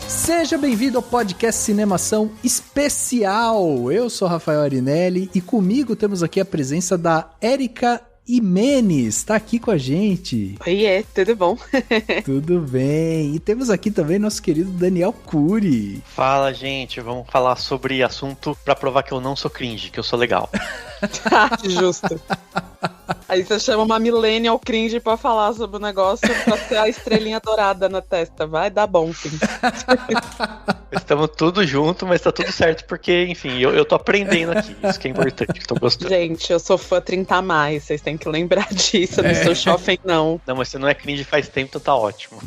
Seja bem-vindo ao podcast Cinemação Especial. Eu sou Rafael Arinelli e comigo temos aqui a presença da Érica Imenes, tá aqui com a gente. Oiê, tudo bom? Tudo bem. E temos aqui também nosso querido Daniel Cury. Fala, gente, vamos falar sobre assunto pra provar que eu não sou cringe, que eu sou legal. Justo. Aí você chama uma millennial cringe pra falar sobre o negócio pra ter a estrelinha dourada na testa. Vai dar bom, sim. Estamos tudo junto, mas tá tudo certo porque, enfim, eu tô aprendendo aqui. Isso que é importante, que tô gostando. Gente, eu sou fã 30 a mais, vocês têm que lembrar disso. Eu não sou jovem, não. Não, mas você não é cringe faz tempo, então tá ótimo.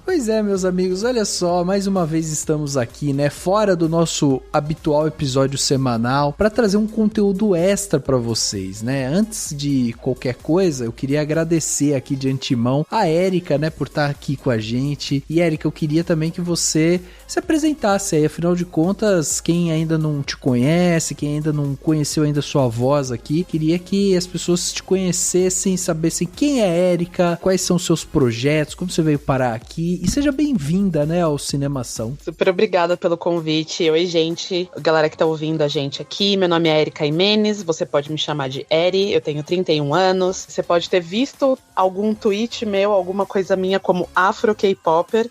Pois é, meus amigos, olha só, mais uma vez estamos aqui, né, fora do nosso habitual episódio semanal, pra trazer um conteúdo extra pra vocês, né? Antes de qualquer coisa, eu queria agradecer aqui de antemão a Érica, né, por estar aqui com a gente. E Érica, eu queria também que você se apresentasse aí, afinal de contas, quem ainda não te conhece, quem ainda não conheceu ainda sua voz aqui, queria que as pessoas te conhecessem, sabessem quem é Érica, quais são os seus projetos, como você veio parar aqui, e seja bem-vinda, né, ao Cinemação. Super obrigada pelo convite. Oi, gente, galera que tá ouvindo a gente aqui, meu nome é Érica Imenes, você pode me chamar de Eri, eu tenho 31 anos, você pode ter visto algum tweet meu, alguma coisa minha como Afro K-Popper.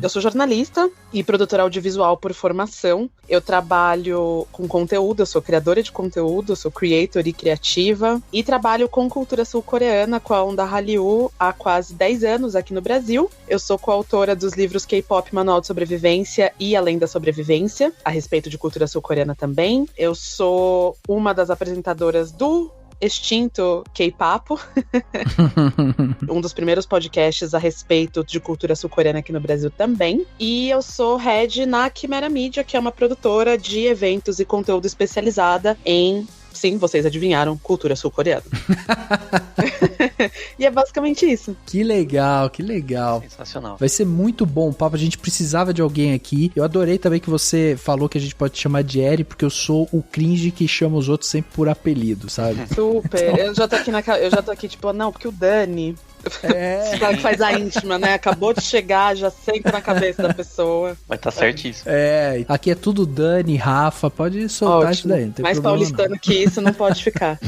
Eu sou jornalista e produtora audiovisual por formação. Eu trabalho com conteúdo, eu sou criadora de conteúdo, eu sou creator e criativa, e trabalho com cultura sul-coreana, com a onda Hallyu, há quase 10 anos aqui no Brasil. Eu sou coautora dos livros K-Pop Manual de Sobrevivência e Além da Sobrevivência, a respeito de cultura sul-coreana também. Eu sou uma das apresentadoras do extinto K-Papo, um dos primeiros podcasts a respeito de cultura sul-coreana aqui no Brasil também. E eu sou head na Quimera Mídia, que é uma produtora de eventos e conteúdo especializada em, sim, vocês adivinharam, cultura sul-coreana. E é basicamente isso. Que legal, que legal. Sensacional. Vai ser muito bom o papo, a gente precisava de alguém aqui. Eu adorei também que você falou que a gente pode chamar de Eri, porque eu sou o cringe que chama os outros sempre por apelido, sabe? Super. Então... eu já tô aqui tipo, não, porque o Dani... É. Faz a íntima, né? Acabou de chegar, já senta na cabeça da pessoa. Mas tá certíssimo. É, aqui é tudo Dani, Rafa, pode soltar isso daí. Não tem mais paulistano não. Que isso não pode ficar.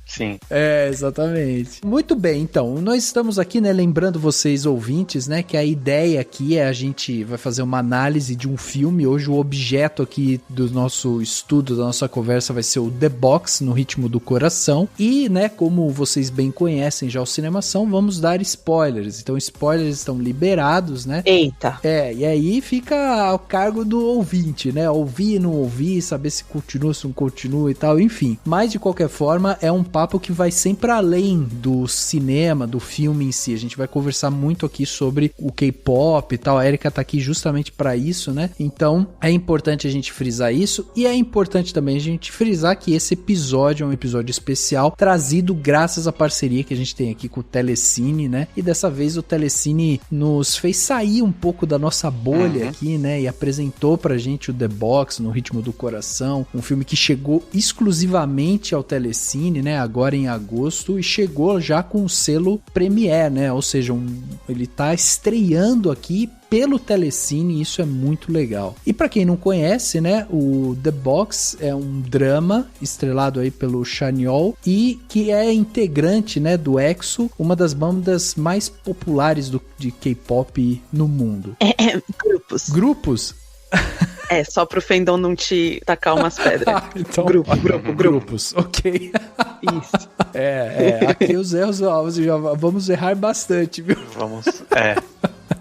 Sim. É, exatamente. Muito bem, então, nós estamos aqui, né, lembrando vocês ouvintes, né, que a ideia aqui é a gente vai fazer uma análise de um filme. Hoje o objeto aqui do nosso estudo, da nossa conversa vai ser o The Box, No Ritmo do Coração. E, né, como vocês bem conhecem já o Cinemação, vamos dar spoilers. Então, spoilers estão liberados, né? Eita! É, e aí fica ao cargo do ouvinte, né? Ouvir, não ouvir, saber se continua, se não continua e tal, enfim. Mas, de qualquer forma, é um papo que vai sempre além do cinema, do filme em si. A gente vai conversar muito aqui sobre o K-pop e tal. A Érica tá aqui justamente pra isso, né? Então, é importante a gente frisar isso, e é importante também a gente frisar que esse episódio é um episódio especial, trazido graças à parceria que a gente tem aqui com o Telecine, né? E dessa vez o Telecine nos fez sair um pouco da nossa bolha aqui, né? E apresentou pra gente o The Box, No Ritmo do Coração, um filme que chegou exclusivamente ao Telecine, né? Agora em agosto, e chegou já com o selo Premiere, né? Ou seja, ele tá estreando aqui pelo Telecine, isso é muito legal. E pra quem não conhece, né, o The Box é um drama estrelado aí pelo Chanyeol e que é integrante, né, do EXO, uma das bandas mais populares de K-pop no mundo. Grupos? É, só pro Fendon não te tacar umas pedras. Então, grupos, ok. Isso. Aqui os erros já vamos errar bastante, viu? Vamos,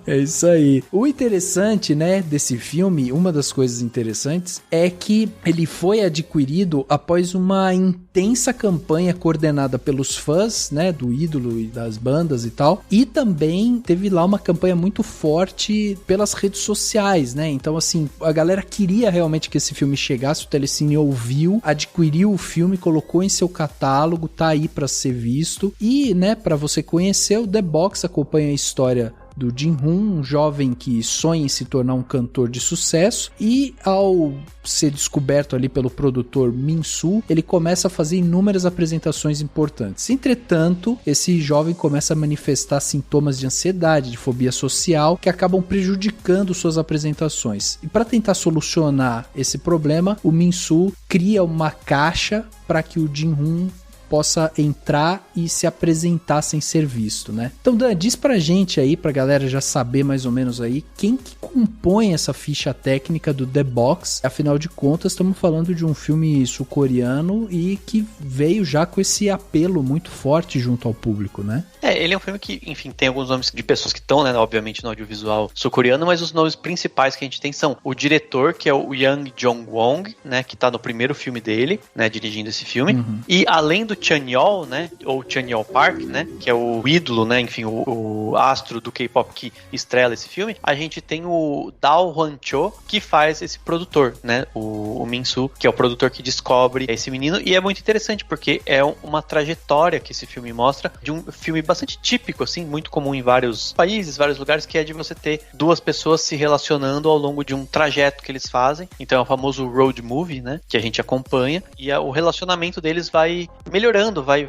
É isso aí. O interessante, né, desse filme, uma das coisas interessantes, é que ele foi adquirido após uma intensa campanha coordenada pelos fãs, né, do ídolo e das bandas e tal, e também teve lá uma campanha muito forte pelas redes sociais, né, então assim, a galera queria realmente que esse filme chegasse, o Telecine ouviu, adquiriu o filme, colocou em seu catálogo, tá aí pra ser visto, e, né, pra você conhecer, o The Box acompanha a história do Jin-Hoon, um jovem que sonha em se tornar um cantor de sucesso, e ao ser descoberto ali pelo produtor Min-soo, ele começa a fazer inúmeras apresentações importantes. Entretanto, esse jovem começa a manifestar sintomas de ansiedade, de fobia social, que acabam prejudicando suas apresentações. E para tentar solucionar esse problema, o Min-soo cria uma caixa para que o Jin-Hoon possa entrar e se apresentar sem ser visto, né? Então, Dan, diz pra gente aí, pra galera já saber mais ou menos aí, quem que compõe essa ficha técnica do The Box. Afinal de contas, estamos falando de um filme sul-coreano e que veio já com esse apelo muito forte junto ao público, né? Ele é um filme que, enfim, tem alguns nomes de pessoas que estão, né, obviamente, no audiovisual sul-coreano, mas os nomes principais que a gente tem são o diretor, que é o Yang Jong-won, né, que tá no primeiro filme dele, né, dirigindo esse filme, e além do Chan-yeol, né, ou Chan-yeol Park, né, que é o ídolo, né, enfim, o astro do K-pop que estrela esse filme, a gente tem o Dao Hwan-cho, que faz esse produtor, né, o Min-soo, que é o produtor que descobre esse menino, e é muito interessante, porque é uma trajetória que esse filme mostra, de um filme bastante típico, assim, muito comum em vários países, vários lugares, que é de você ter duas pessoas se relacionando ao longo de um trajeto que eles fazem, então é o famoso road movie, né, que a gente acompanha, e o relacionamento deles vai melhorando, vai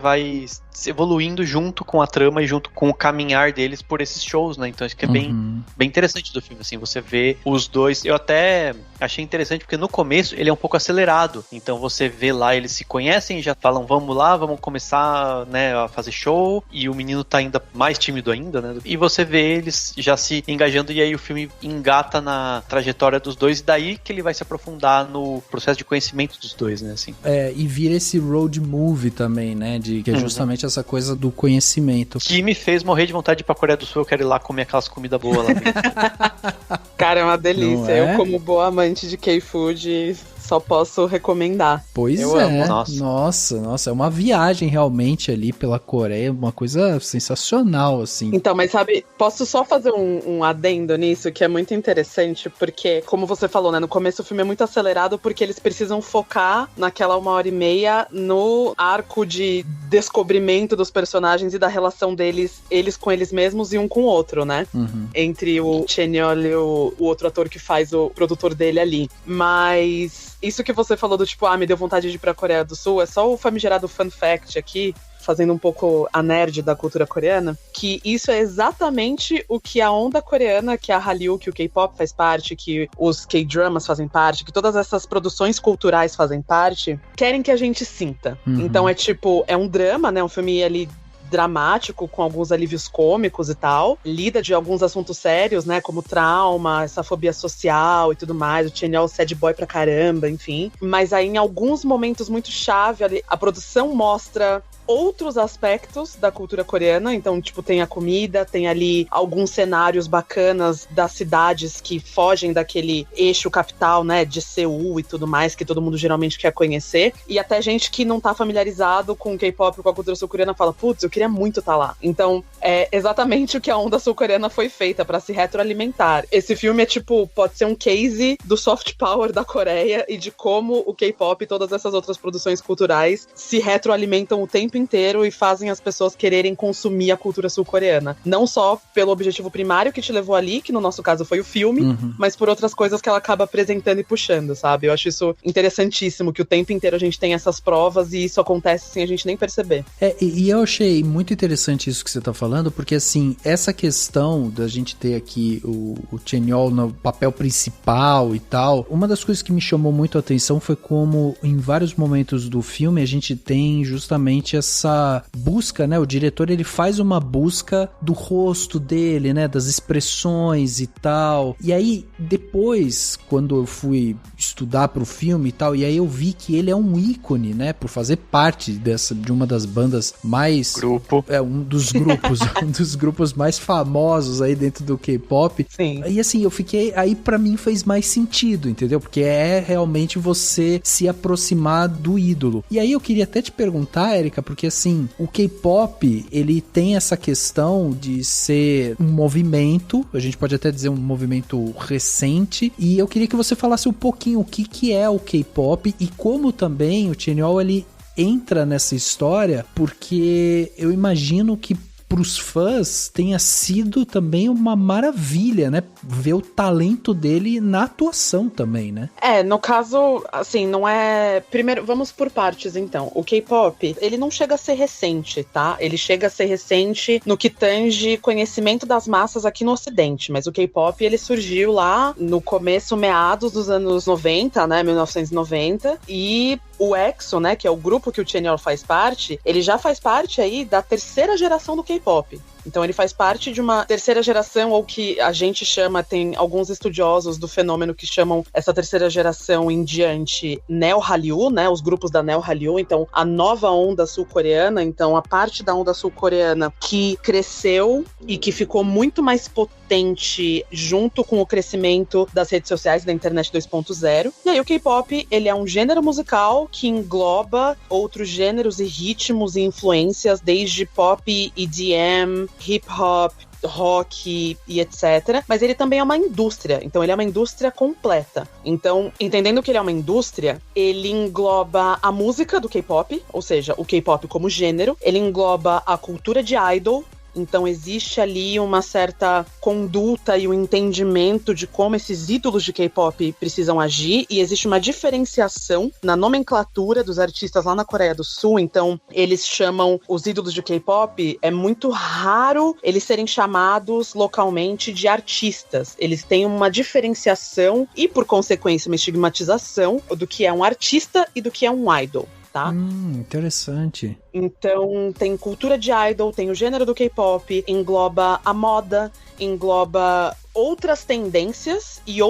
evoluindo junto com a trama e junto com o caminhar deles por esses shows, né? Então isso que é bem interessante do filme, assim, você vê os dois. Eu até achei interessante porque no começo ele é um pouco acelerado, então você vê lá, eles se conhecem, já falam, vamos lá, vamos começar, né, a fazer show, e o menino tá ainda mais tímido ainda, né? E você vê eles já se engajando, e aí o filme engata na trajetória dos dois, e daí que ele vai se aprofundar no processo de conhecimento dos dois, né, assim. E vira esse road movie também, né, que é justamente essa coisa do conhecimento. Que me fez morrer de vontade de ir pra Coreia do Sul, eu quero ir lá comer aquelas comidas boas lá. Cara, é uma delícia. Eu, como boa amante de K-food, só posso recomendar. Pois eu amo. Nossa, é uma viagem realmente ali pela Coreia, uma coisa sensacional, assim. Então, mas sabe, posso só fazer um adendo nisso, que é muito interessante, porque, como você falou, né, no começo o filme é muito acelerado, porque eles precisam focar naquela 1h30 no arco de descobrimento dos personagens e da relação deles, eles com eles mesmos e um com o outro, né? Entre o Chan-yeol e o outro ator que faz o produtor dele ali. Mas isso que você falou do tipo, me deu vontade de ir pra Coreia do Sul, é só o famigerado fun fact aqui, fazendo um pouco a nerd da cultura coreana, que isso é exatamente o que a onda coreana, que a Hallyu, que o K-pop faz parte, que os K-dramas fazem parte, que todas essas produções culturais fazem parte, querem que a gente sinta. Então é tipo, é um drama, né, um filme ali dramático, com alguns alívios cômicos e tal, lida de alguns assuntos sérios, né, como trauma, essa fobia social e tudo mais, o Chan-yeol sad boy pra caramba, enfim. Mas aí, em alguns momentos muito chave, ali, a produção mostra outros aspectos da cultura coreana, então, tipo, tem a comida, tem ali alguns cenários bacanas das cidades que fogem daquele eixo capital, né, de Seul e tudo mais, que todo mundo geralmente quer conhecer, e até gente que não tá familiarizado com o K-pop, com a cultura sul-coreana, fala, putz, eu queria muito estar lá. Então, é exatamente o que a onda sul-coreana foi feita, pra se retroalimentar. Esse filme é, tipo, pode ser um case do soft power da Coreia e de como o K-pop e todas essas outras produções culturais se retroalimentam o tempo inteiro e fazem as pessoas quererem consumir a cultura sul-coreana. Não só pelo objetivo primário que te levou ali, que no nosso caso foi o filme, mas por outras coisas que ela acaba apresentando e puxando, sabe? Eu acho isso interessantíssimo, que o tempo inteiro a gente tem essas provas e isso acontece sem a gente nem perceber. E eu achei muito interessante isso que você tá falando, porque assim, essa questão da gente ter aqui o Chan-yeol no papel principal e tal, uma das coisas que me chamou muito a atenção foi como em vários momentos do filme a gente tem justamente essa busca, né? O diretor, ele faz uma busca do rosto dele, né? Das expressões e tal. E aí, depois, quando eu fui estudar pro filme e tal, e aí eu vi que ele é um ícone, né? Por fazer parte de uma das bandas mais... Grupo. Um dos grupos um dos grupos mais famosos aí dentro do K-pop. Sim. E assim, eu fiquei... Aí pra mim fez mais sentido, entendeu? Porque é realmente você se aproximar do ídolo. E aí eu queria até te perguntar, Érica, porque assim, o K-pop, ele tem essa questão de ser um movimento, a gente pode até dizer um movimento recente, e eu queria que você falasse um pouquinho o que é o K-pop e como também o Chanyeol, ele entra nessa história, porque eu imagino que pros fãs tenha sido também uma maravilha, né? Ver o talento dele na atuação também, né? No caso, assim, não é... Primeiro, vamos por partes, então. O K-pop, ele não chega a ser recente, tá? Ele chega a ser recente no que tange conhecimento das massas aqui no Ocidente, mas o K-pop, ele surgiu lá no começo, meados dos anos 90, né? 1990, e o EXO, né, que é o grupo que o Chanyeol faz parte, ele já faz parte aí da terceira geração do K-pop. Então ele faz parte de uma terceira geração, ou que a gente chama, tem alguns estudiosos do fenômeno que chamam essa terceira geração em diante Neo-Hallyu, né, os grupos da Neo-Hallyu, então a nova onda sul-coreana, então a parte da onda sul-coreana que cresceu e que ficou muito mais potente junto com o crescimento das redes sociais da internet 2.0. E aí o K-pop, ele é um gênero musical que engloba outros gêneros e ritmos e influências, desde pop, EDM, hip-hop, rock e etc. Mas ele também é uma indústria, então ele é uma indústria completa. Então, entendendo que ele é uma indústria, ele engloba a música do K-pop, ou seja, o K-pop como gênero, ele engloba a cultura de idol. Então existe ali uma certa conduta e um entendimento de como esses ídolos de K-pop precisam agir, e existe uma diferenciação na nomenclatura dos artistas lá na Coreia do Sul. Então eles chamam os ídolos de K-pop, é muito raro eles serem chamados localmente de artistas. Eles têm uma diferenciação e, por consequência, uma estigmatização do que é um artista e do que é um idol. Tá? Interessante. Então, tem cultura de idol, tem o gênero do K-pop, engloba a moda, engloba outras tendências e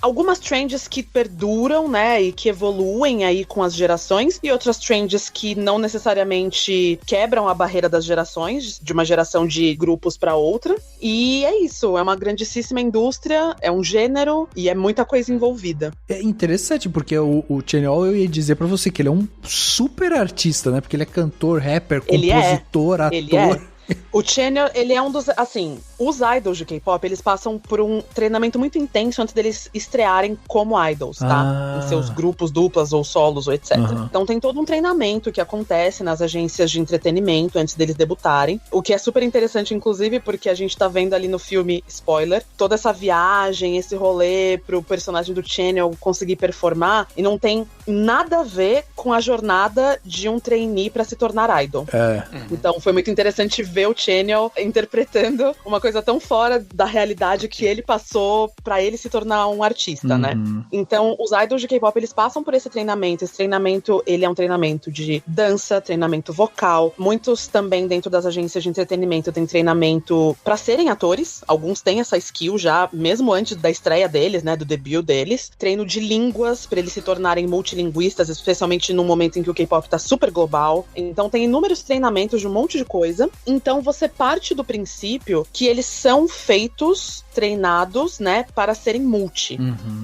algumas trends que perduram, né, e que evoluem aí com as gerações, e outras trends que não necessariamente quebram a barreira das gerações, de uma geração de grupos para outra. E é isso, é uma grandíssima indústria, é um gênero e é muita coisa envolvida. É interessante, porque o Chanyeol, eu ia dizer pra você que ele é um super artista, né, porque ele é cantor, rapper, compositor, ator. Ele é. O Chanyeol, ele é um dos, assim, os idols de K-pop, eles passam por um treinamento muito intenso antes deles estrearem como idols, tá? Em seus grupos, duplas ou solos ou etc. Então tem todo um treinamento que acontece nas agências de entretenimento antes deles debutarem, o que é super interessante, inclusive, porque a gente tá vendo ali no filme, spoiler, toda essa viagem, esse rolê pro personagem do Chanyeol conseguir performar, e não tem nada a ver com a jornada de um trainee pra se tornar idol. Então foi muito interessante ver o Chanyeol interpretando uma coisa tão fora da realidade que ele passou pra ele se tornar um artista, né? Então, os idols de K-pop, eles passam por esse treinamento. Esse treinamento, ele é um treinamento de dança, treinamento vocal. Muitos também dentro das agências de entretenimento têm treinamento pra serem atores. Alguns têm essa skill já, mesmo antes da estreia deles, né? Do debut deles. Treino de línguas, pra eles se tornarem multilinguistas, especialmente no momento em que o K-pop tá super global. Então, tem inúmeros treinamentos de um monte de coisa. Então você parte do princípio que eles são feitos, treinados, né, para serem multi.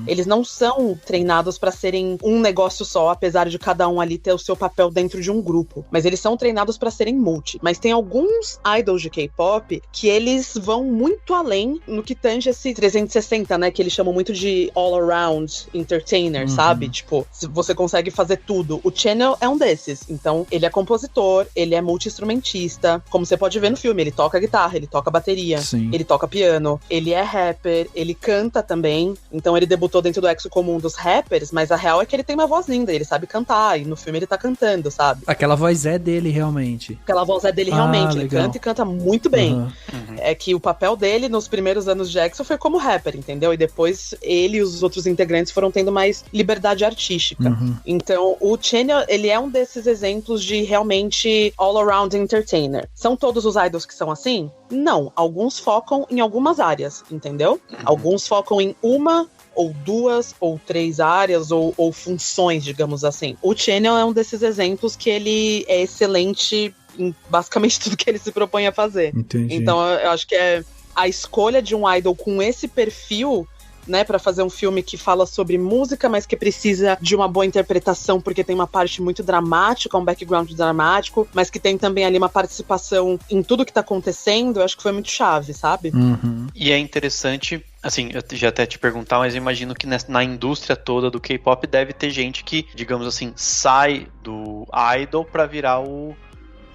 Eles não são treinados para serem um negócio só, apesar de cada um ali ter o seu papel dentro de um grupo. Mas eles são treinados para serem multi. Mas tem alguns idols de K-pop que eles vão muito além no que tange esse 360, né, que eles chamam muito de all-around entertainer, sabe? Tipo, você consegue fazer tudo. O Chanyeol é um desses. Então, ele é compositor, ele é multi-instrumentista. Como você pode ver no filme, ele toca guitarra, ele toca bateria, ele toca piano, ele é rapper, ele canta também. Então ele debutou dentro do EXO como um dos rappers, mas a real é que ele tem uma voz linda, ele sabe cantar, e no filme ele tá cantando, sabe? Aquela voz é dele realmente. Aquela voz é dele realmente, ele canta e canta muito bem. É que o papel dele nos primeiros anos de EXO foi como rapper, entendeu? E depois ele e os outros integrantes foram tendo mais liberdade artística. Então o Chanyeol, ele é um desses exemplos de realmente all-around entertainer. São todos os idols que são assim? Não. Alguns focam em algumas áreas, entendeu? Alguns focam em uma ou duas ou três áreas ou funções, digamos assim. O Chanyeol é um desses exemplos que ele é excelente em basicamente tudo que ele se propõe a fazer. Entendi. Então eu acho que é a escolha de um idol com esse perfil, né, pra fazer um filme que fala sobre música, mas que precisa de uma boa interpretação, porque tem uma parte muito dramática, um background dramático, mas que tem também ali uma participação em tudo que tá acontecendo, eu acho que foi muito chave, sabe? Uhum. E é interessante, assim, eu já até te perguntar, mas eu imagino que na indústria toda do K-pop deve ter gente que, digamos assim, sai do idol pra virar o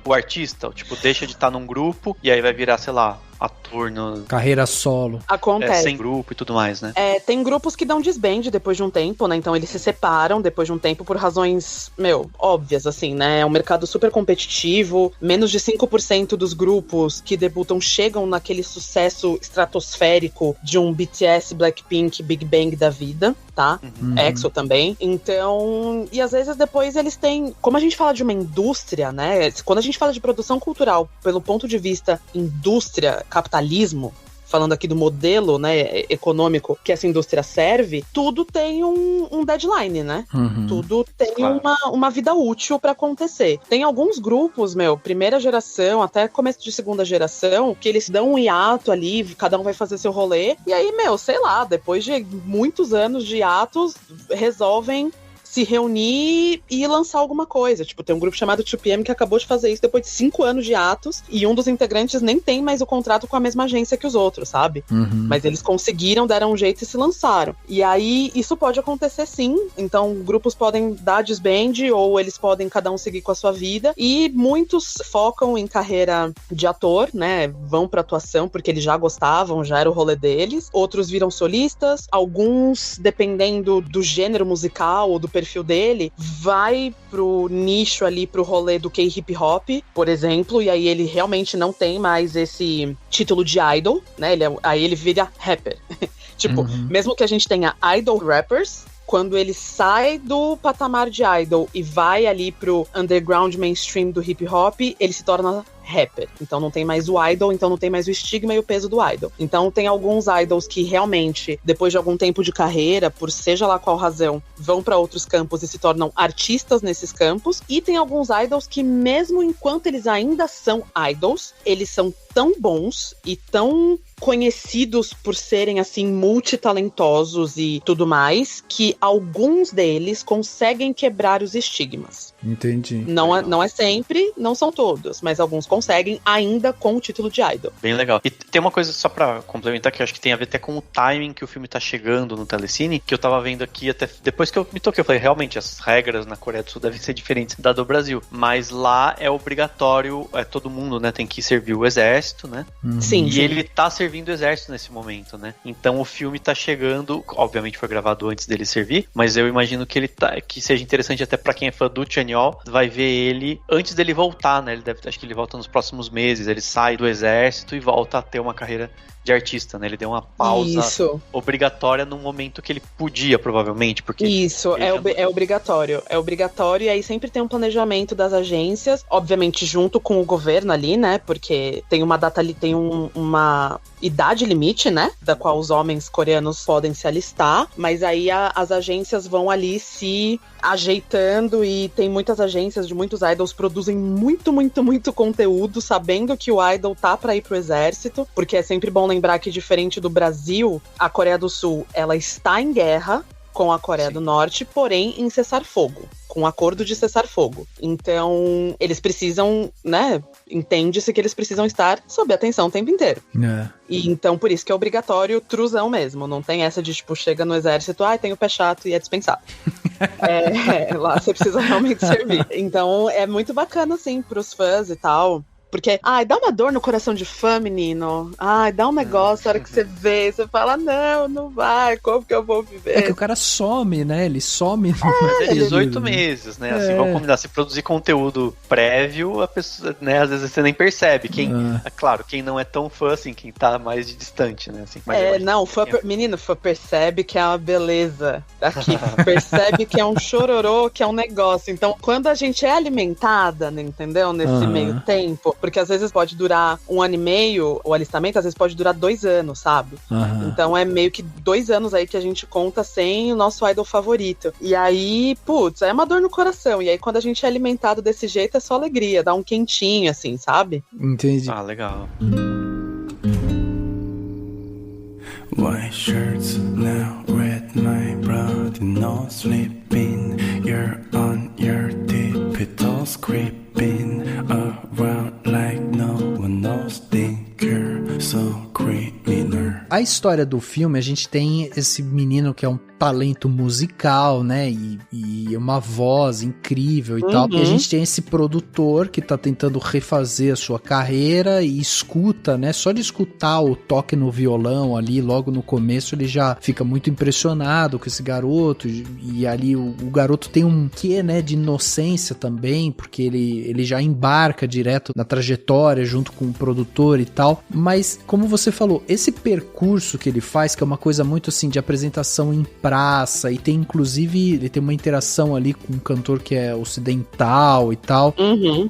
artista, tipo, deixa de estar num grupo e aí vai virar, sei lá, ator no... Carreira solo. Acontece. Sem grupo e tudo mais, né? Tem grupos que dão desband depois de um tempo, né? Então eles se separam depois de um tempo por razões, óbvias, assim, né? É um mercado super competitivo. Menos de 5% dos grupos que debutam chegam naquele sucesso estratosférico de um BTS, Blackpink, Big Bang da vida, tá? Uhum. EXO também. Então, e às vezes depois eles têm... Como a gente fala de uma indústria, né? Quando a gente fala de produção cultural pelo ponto de vista indústria, capitalismo, falando aqui do modelo, né, econômico que essa indústria serve, tudo tem um deadline, né? Uhum. Tudo tem uma vida útil pra acontecer. Tem alguns grupos, primeira geração, até começo de segunda geração, que eles dão um hiato ali, cada um vai fazer seu rolê, e aí, sei lá, depois de muitos anos de hiatos, resolvem se reunir e lançar alguma coisa. Tipo, tem um grupo chamado 2PM que acabou de fazer isso depois de 5 anos de atos, e um dos integrantes nem tem mais o contrato com a mesma agência que os outros, sabe? Uhum. Mas eles conseguiram, deram um jeito e se lançaram. E aí, isso pode acontecer sim. Então, grupos podem dar desband, ou eles podem cada um seguir com a sua vida, e muitos focam em carreira de ator, né? Vão pra atuação porque eles já gostavam, já era o rolê deles. Outros viram solistas. Alguns, dependendo do gênero musical ou do perfil dele, vai pro nicho ali, pro rolê do K-hip hop, por exemplo, e aí ele realmente não tem mais esse título de idol, né? Aí ele vira rapper. Tipo, mesmo que a gente tenha idol rappers, quando ele sai do patamar de idol e vai ali pro underground mainstream do hip hop, ele se torna rapper. Então não tem mais o idol, então não tem mais o estigma e o peso do idol. Então tem alguns idols que realmente, depois de algum tempo de carreira, por seja lá qual razão, vão pra outros campos e se tornam artistas nesses campos. E tem alguns idols que, mesmo enquanto eles ainda são idols, eles são tão bons e tão conhecidos por serem, assim, multitalentosos e tudo mais, que alguns deles conseguem quebrar os estigmas. Entendi. Não é sempre, não são todos, mas alguns conseguem ainda com o título de idol. Bem legal. E tem uma coisa só pra complementar que eu acho que tem a ver até com o timing que o filme tá chegando no Telecine, que eu tava vendo aqui até depois que eu me toquei, eu falei, realmente, as regras na Coreia do Sul devem ser diferentes da do Brasil, mas lá é obrigatório, todo mundo, né, tem que servir o exército, né? Sim. E ele tá servindo o exército nesse momento, né? Então o filme tá chegando, obviamente foi gravado antes dele servir, mas eu imagino que que seja interessante até pra quem é fã do Chanyeol, vai ver ele antes dele voltar, né? Acho que ele volta nos próximos meses, ele sai do exército e volta a ter uma carreira de artista, né? Ele deu uma pausa obrigatória num momento que ele podia, provavelmente, porque... Isso, é obrigatório. É obrigatório, e aí sempre tem um planejamento das agências, obviamente junto com o governo ali, né? Porque tem uma data ali, tem uma idade limite, né? Da qual os homens coreanos podem se alistar, mas aí as agências vão ali se ajeitando, e tem muitas agências de muitos idols produzem muito, muito, muito conteúdo, sabendo que o idol tá pra ir pro exército, porque é sempre bom lembrar que, diferente do Brasil, a Coreia do Sul, ela está em guerra com a Coreia do Norte, porém em cessar-fogo, com um acordo de cessar-fogo. Então, eles precisam, né, entende-se que eles precisam estar sob atenção o tempo inteiro. E então, por isso que é obrigatório, truzão mesmo. Não tem essa de, tipo, chega no exército, tem o pé chato e é dispensado. Lá você precisa realmente servir. Então, é muito bacana, assim, pros fãs e tal. Porque, dá uma dor no coração de fã, menino. Dá um negócio, a hora que você vê, você fala, não vai, como que eu vou viver? É que o cara some, né? Ele some. Mas é 18 meses, né? Assim, vamos combinar, se produzir conteúdo prévio, a pessoa, né, às vezes você nem percebe. É claro, quem não é tão fã, assim, quem tá mais distante, né? Assim, menino, fã percebe que é uma beleza aqui, percebe que é um chororô, que é um negócio. Então, quando a gente é alimentada, né, entendeu? Nesse meio tempo, Porque às vezes pode durar 1 ano e meio, o alistamento, às vezes pode durar 2 anos, sabe? Aham. Então é meio que 2 anos aí que a gente conta sem o nosso idol favorito. E aí, putz, é uma dor no coração. E aí quando a gente é alimentado desse jeito, é só alegria, dá um quentinho, assim, sabe? Entendi. Ah, legal. White shirts now red, my brother not sleeping. You're on your tiptoes creeping around like no one knows. Think you're so criminal. A história do filme, a gente tem esse menino que é um talento musical, né, e uma voz incrível e tal, e a gente tem esse produtor que tá tentando refazer a sua carreira e escuta, né, só de escutar o toque no violão ali, logo no começo, ele já fica muito impressionado com esse garoto, e ali o garoto tem um quê, né, de inocência também, porque ele já embarca direto na trajetória junto com o produtor e tal, mas como você falou, esse percurso que ele faz, que é uma coisa muito assim, de apresentação em praça, e tem inclusive, ele tem uma interação ali com um cantor que é ocidental e tal.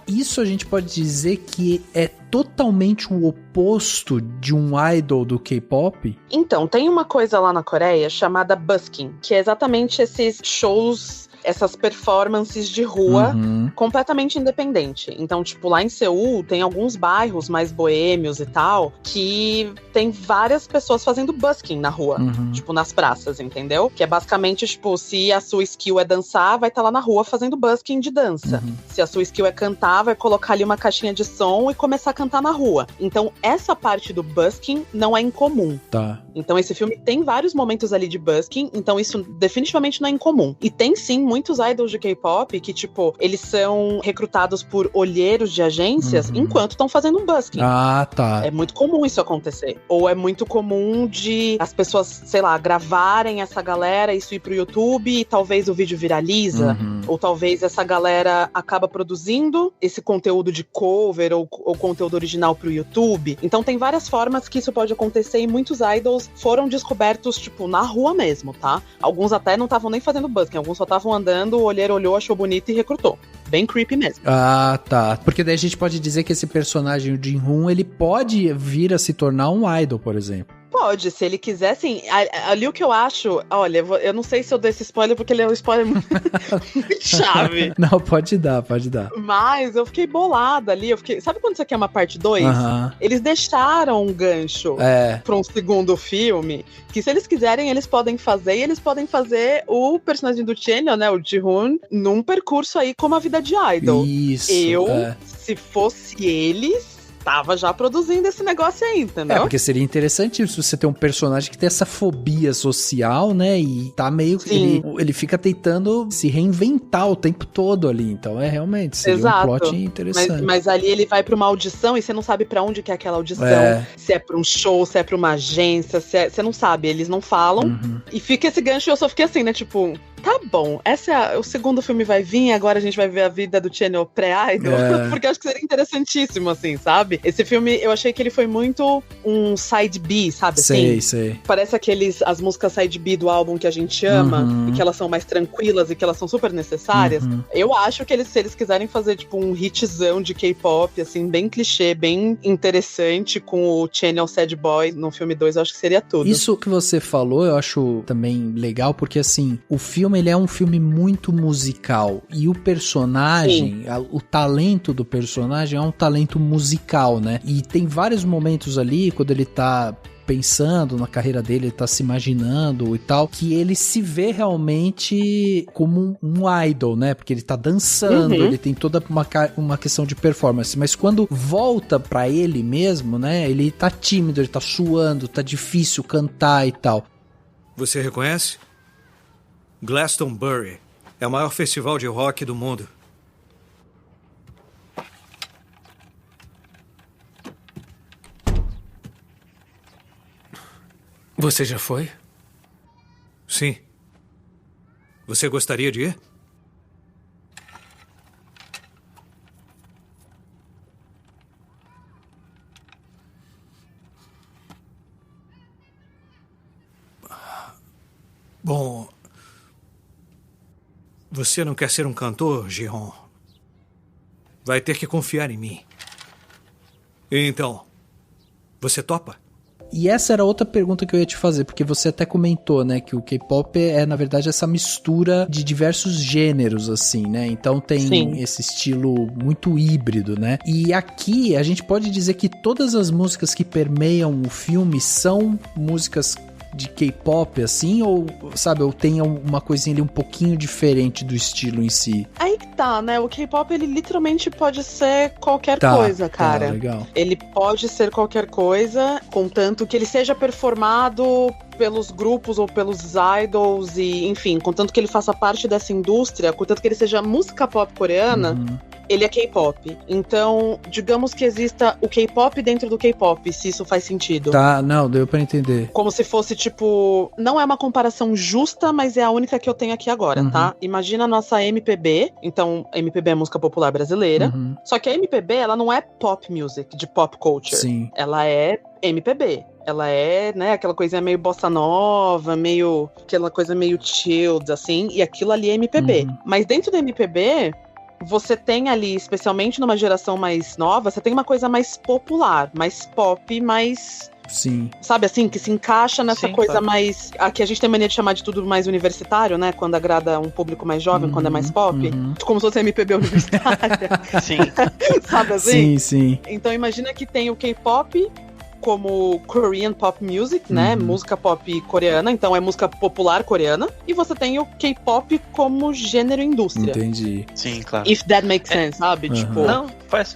Isso a gente pode dizer que é totalmente o oposto de um idol do K-pop? Então, tem uma coisa lá na Coreia chamada busking, que é exatamente esses shows, essas performances de rua completamente independente. Então, tipo, lá em Seul tem alguns bairros mais boêmios e tal, que tem várias pessoas fazendo busking na rua, tipo, nas praças, entendeu? Que é basicamente, tipo, se a sua skill é dançar, vai estar lá na rua fazendo busking de dança. Se a sua skill é cantar, vai colocar ali uma caixinha de som e começar a cantar na rua. Então, essa parte do busking não é incomum. Tá. Então, esse filme tem vários momentos ali de busking, então isso definitivamente não é incomum. E tem sim muitos idols de K-pop que, tipo, eles são recrutados por olheiros de agências enquanto estão fazendo um busking. Ah, tá. É muito comum isso acontecer. Ou é muito comum de as pessoas, sei lá, gravarem essa galera, isso ir pro YouTube e talvez o vídeo viraliza. Ou talvez essa galera acaba produzindo esse conteúdo de cover ou conteúdo original pro YouTube. Então tem várias formas que isso pode acontecer e muitos idols foram descobertos, tipo, na rua mesmo, tá? Alguns até não estavam nem fazendo busking, alguns só estavam andando, o olheiro olhou, achou bonito e recrutou. Bem creepy mesmo. Ah, tá. Porque daí a gente pode dizer que esse personagem, o Jin-hoon, ele pode vir a se tornar um idol, por exemplo. Pode, se ele quiser, sim. Ali o que eu acho, olha, eu não sei se eu dou esse spoiler, porque ele é um spoiler muito chave. Não, pode dar. Mas eu fiquei bolada ali, sabe quando você quer uma parte 2? Eles deixaram um gancho pra um segundo filme, que se eles quiserem, eles podem fazer, e eles podem fazer o personagem do Chanyeol, né, o Ji-hoon, num percurso aí como a vida de idol. Isso. Se fosse eles, tava já produzindo esse negócio aí, entendeu? Porque seria interessante se você tem um personagem que tem essa fobia social, né? E tá meio que. Ele fica tentando se reinventar o tempo todo ali. Então realmente seria um plot interessante. Mas ali ele vai pra uma audição e você não sabe pra onde que é aquela audição. Se é pra um show, se é pra uma agência, você não sabe. Eles não falam. E fica esse gancho e eu só fiquei assim, né? Tipo, tá bom, o segundo filme vai vir, agora a gente vai ver a vida do Chanyeol pré-idol. Porque eu acho que seria interessantíssimo, assim, sabe? Esse filme, eu achei que ele foi muito um side B, sabe? Sei. Parece as músicas side B do álbum que a gente ama, e que elas são mais tranquilas e que elas são super necessárias. Eu acho que se eles quiserem fazer, tipo, um hitzão de K-pop, assim, bem clichê, bem interessante, com o Chanyeol Sad Boy no filme 2, eu acho que seria tudo. Isso que você falou, eu acho também legal, porque, assim, o filme, ele é um filme muito musical, e o personagem, o talento do personagem é um talento musical, né? E tem vários momentos ali, quando ele tá pensando na carreira dele, ele tá se imaginando e tal, que ele se vê realmente como um idol, né? Porque ele tá dançando, ele tem toda uma questão de performance, mas quando volta pra ele mesmo, né? Ele tá tímido, ele tá suando, tá difícil cantar e tal. Você reconhece? Glastonbury é o maior festival de rock do mundo. Você já foi? Sim. Você gostaria de ir? Bom, você não quer ser um cantor, Ji-hoon? Vai ter que confiar em mim. Então, você topa? E essa era outra pergunta que eu ia te fazer, porque você até comentou, né, que o K-pop é, na verdade, essa mistura de diversos gêneros, assim, né? Então tem esse estilo muito híbrido, né? E aqui a gente pode dizer que todas as músicas que permeiam o filme são músicas de K-pop, assim, ou, sabe, ou tem uma coisinha ali um pouquinho diferente do estilo em si? Aí que tá, né? O K-pop, ele literalmente pode ser qualquer coisa, cara. Tá, legal. Ele pode ser qualquer coisa, contanto que ele seja performado pelos grupos ou pelos idols e, enfim, contanto que ele faça parte dessa indústria, contanto que ele seja música pop coreana, ele é K-pop. Então, digamos que exista o K-pop dentro do K-pop, se isso faz sentido. Tá, não, deu pra entender. Como se fosse, tipo, não é uma comparação justa, mas é a única que eu tenho aqui agora, tá? Imagina a nossa MPB, então MPB é música popular brasileira, só que a MPB, ela não é pop music, de pop culture. Sim. Ela é MPB. Ela é, né, aquela coisinha meio bossa nova, meio, aquela coisa meio chilled, assim, e aquilo ali é MPB. Mas dentro da MPB, você tem ali, especialmente numa geração mais nova, você tem uma coisa mais popular, mais pop, mais... Sim. Sabe assim, que se encaixa nessa coisa mais... Aqui a gente tem mania de chamar de tudo mais universitário, né? Quando agrada um público mais jovem, quando é mais pop. Como se fosse MPB universitária. Sim. Sabe assim? Sim, sim. Então imagina que tem o K-pop como Korean Pop Music, né? Música pop coreana, então é música popular coreana. E você tem o K-pop como gênero indústria. Entendi. Sim, claro. If that makes sense, sabe? Tipo... Não, faz.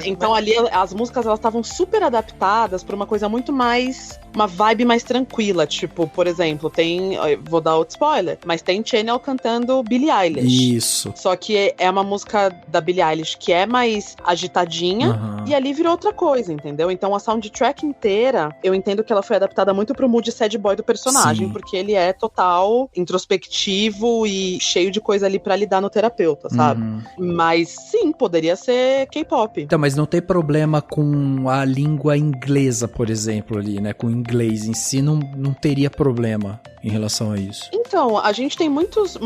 Então ali as músicas, elas estavam super adaptadas pra uma coisa muito mais... Uma vibe mais tranquila, tipo, por exemplo, tem... Vou dar outro spoiler, mas tem Chanel cantando Billie Eilish. Isso. Só que é uma música da Billie Eilish que é mais agitadinha, e ali virou outra coisa, entendeu? Então a soundtrack inteira, eu entendo que ela foi adaptada muito pro mood sad boy do personagem, porque ele é total introspectivo e cheio de coisa ali pra lidar no terapeuta, sabe? Mas sim, poderia ser K-pop. Então, mas não tem problema com a língua inglesa, por exemplo, ali, né? Com o inglês em si, não teria problema em relação a isso. Então, a gente tem muitos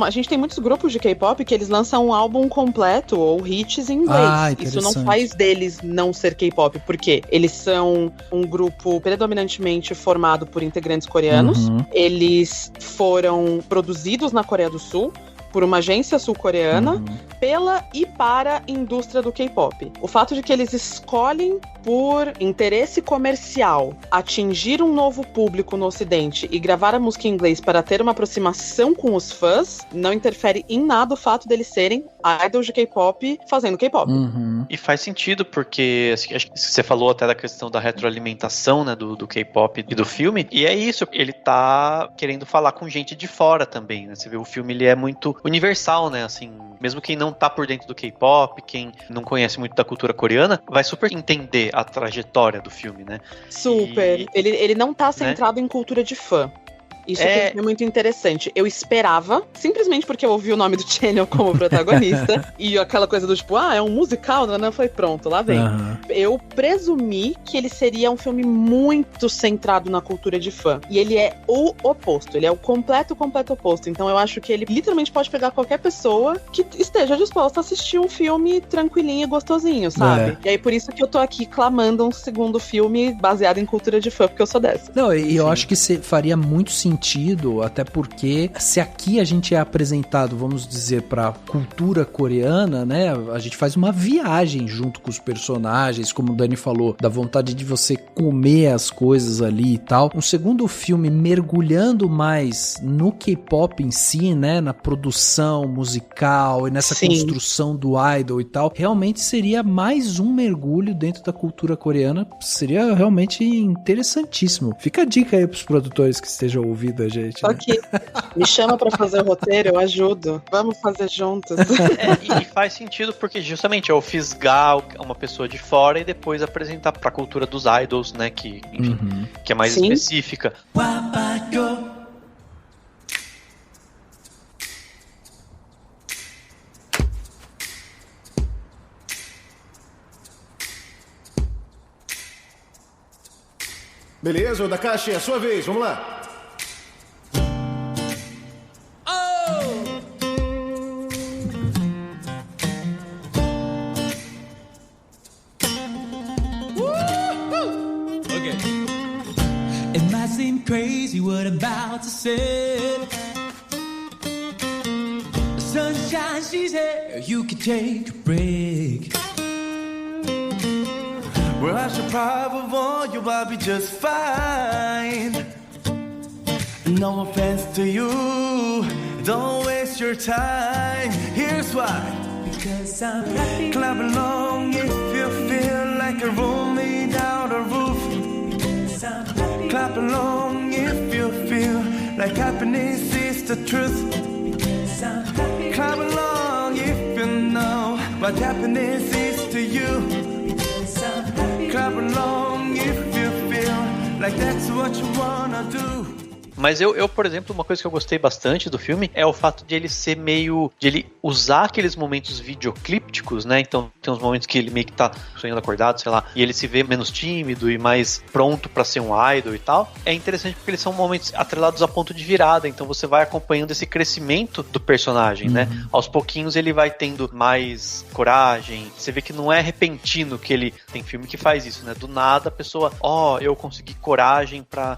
grupos de K-pop que eles lançam um álbum completo ou hits em inglês. Isso não faz deles não ser K-pop, porque eles são um grupo predominantemente formado por integrantes coreanos. Eles foram produzidos na Coreia do Sul por uma agência sul-coreana, pela e para a indústria do K-pop. O fato de que eles escolhem por interesse comercial atingir um novo público no ocidente e gravar a música em inglês para ter uma aproximação com os fãs não interfere em nada o fato deles serem idols de K-pop fazendo K-pop. E faz sentido, porque acho que você falou até da questão da retroalimentação, né, do K-pop e do filme, e é isso, ele tá querendo falar com gente de fora também, né? Você vê, o filme ele é muito universal, né, assim, mesmo quem não tá por dentro do K-pop, quem não conhece muito da cultura coreana, vai super entender a trajetória do filme, né? Super. Ele não tá centrado em cultura de fã. Isso é muito interessante. Eu esperava, simplesmente porque eu ouvi o nome do Chanel como protagonista, e aquela coisa do tipo, é um musical, né? Foi pronto, lá vem. Eu presumi que ele seria um filme muito centrado na cultura de fã. E ele é o oposto, ele é o completo oposto. Então eu acho que ele literalmente pode pegar qualquer pessoa que esteja disposta a assistir um filme tranquilinho e gostosinho, sabe? E aí por isso que eu tô aqui clamando um segundo filme baseado em cultura de fã, porque eu sou dessa. Não, e eu acho que faria muito sentido, até porque se aqui a gente é apresentado, vamos dizer, pra cultura coreana, né, a gente faz uma viagem junto com os personagens, como o Dani falou, da vontade de você comer as coisas ali e tal. Um segundo filme mergulhando mais no K-pop em si, né, na produção musical e nessa construção do idol e tal, realmente seria mais um mergulho dentro da cultura coreana, seria realmente interessantíssimo. Fica a dica aí pros produtores que estejam ouvindo a gente. Né? Ok. Me chama pra fazer o roteiro, eu ajudo. Vamos fazer juntos. E faz sentido porque justamente é o fisgar uma pessoa de fora e depois apresentar pra cultura dos idols, né? Que, enfim, que é mais específica. Beleza, o Dakashi, é a sua vez, vamos lá. crazy what I'm about to say. The sunshine, she's here, you can take a break. Well, I should probably warn you, I'll be just fine. No offense to you, don't waste your time. Here's why. Because I'm happy. Clap along if you feel like a room made out of roof. Because I'm happy. Clap along if you feel like happiness is the truth. Because I'm happy. Clap along if you know what happiness is to you. Because I'm happy. Clap along if you feel like that's what you wanna do. Mas eu, por exemplo, uma coisa que eu gostei bastante do filme é o fato de ele ser meio... de ele usar aqueles momentos videoclípticos, né? Então tem uns momentos que ele meio que tá sonhando acordado, sei lá, e ele se vê menos tímido e mais pronto pra ser um idol e tal. É interessante porque eles são momentos atrelados a ponto de virada, então você vai acompanhando esse crescimento do personagem, né? Aos pouquinhos ele vai tendo mais coragem, você vê que não é repentino que ele... Tem filme que faz isso, né? Do nada a pessoa, eu consegui coragem pra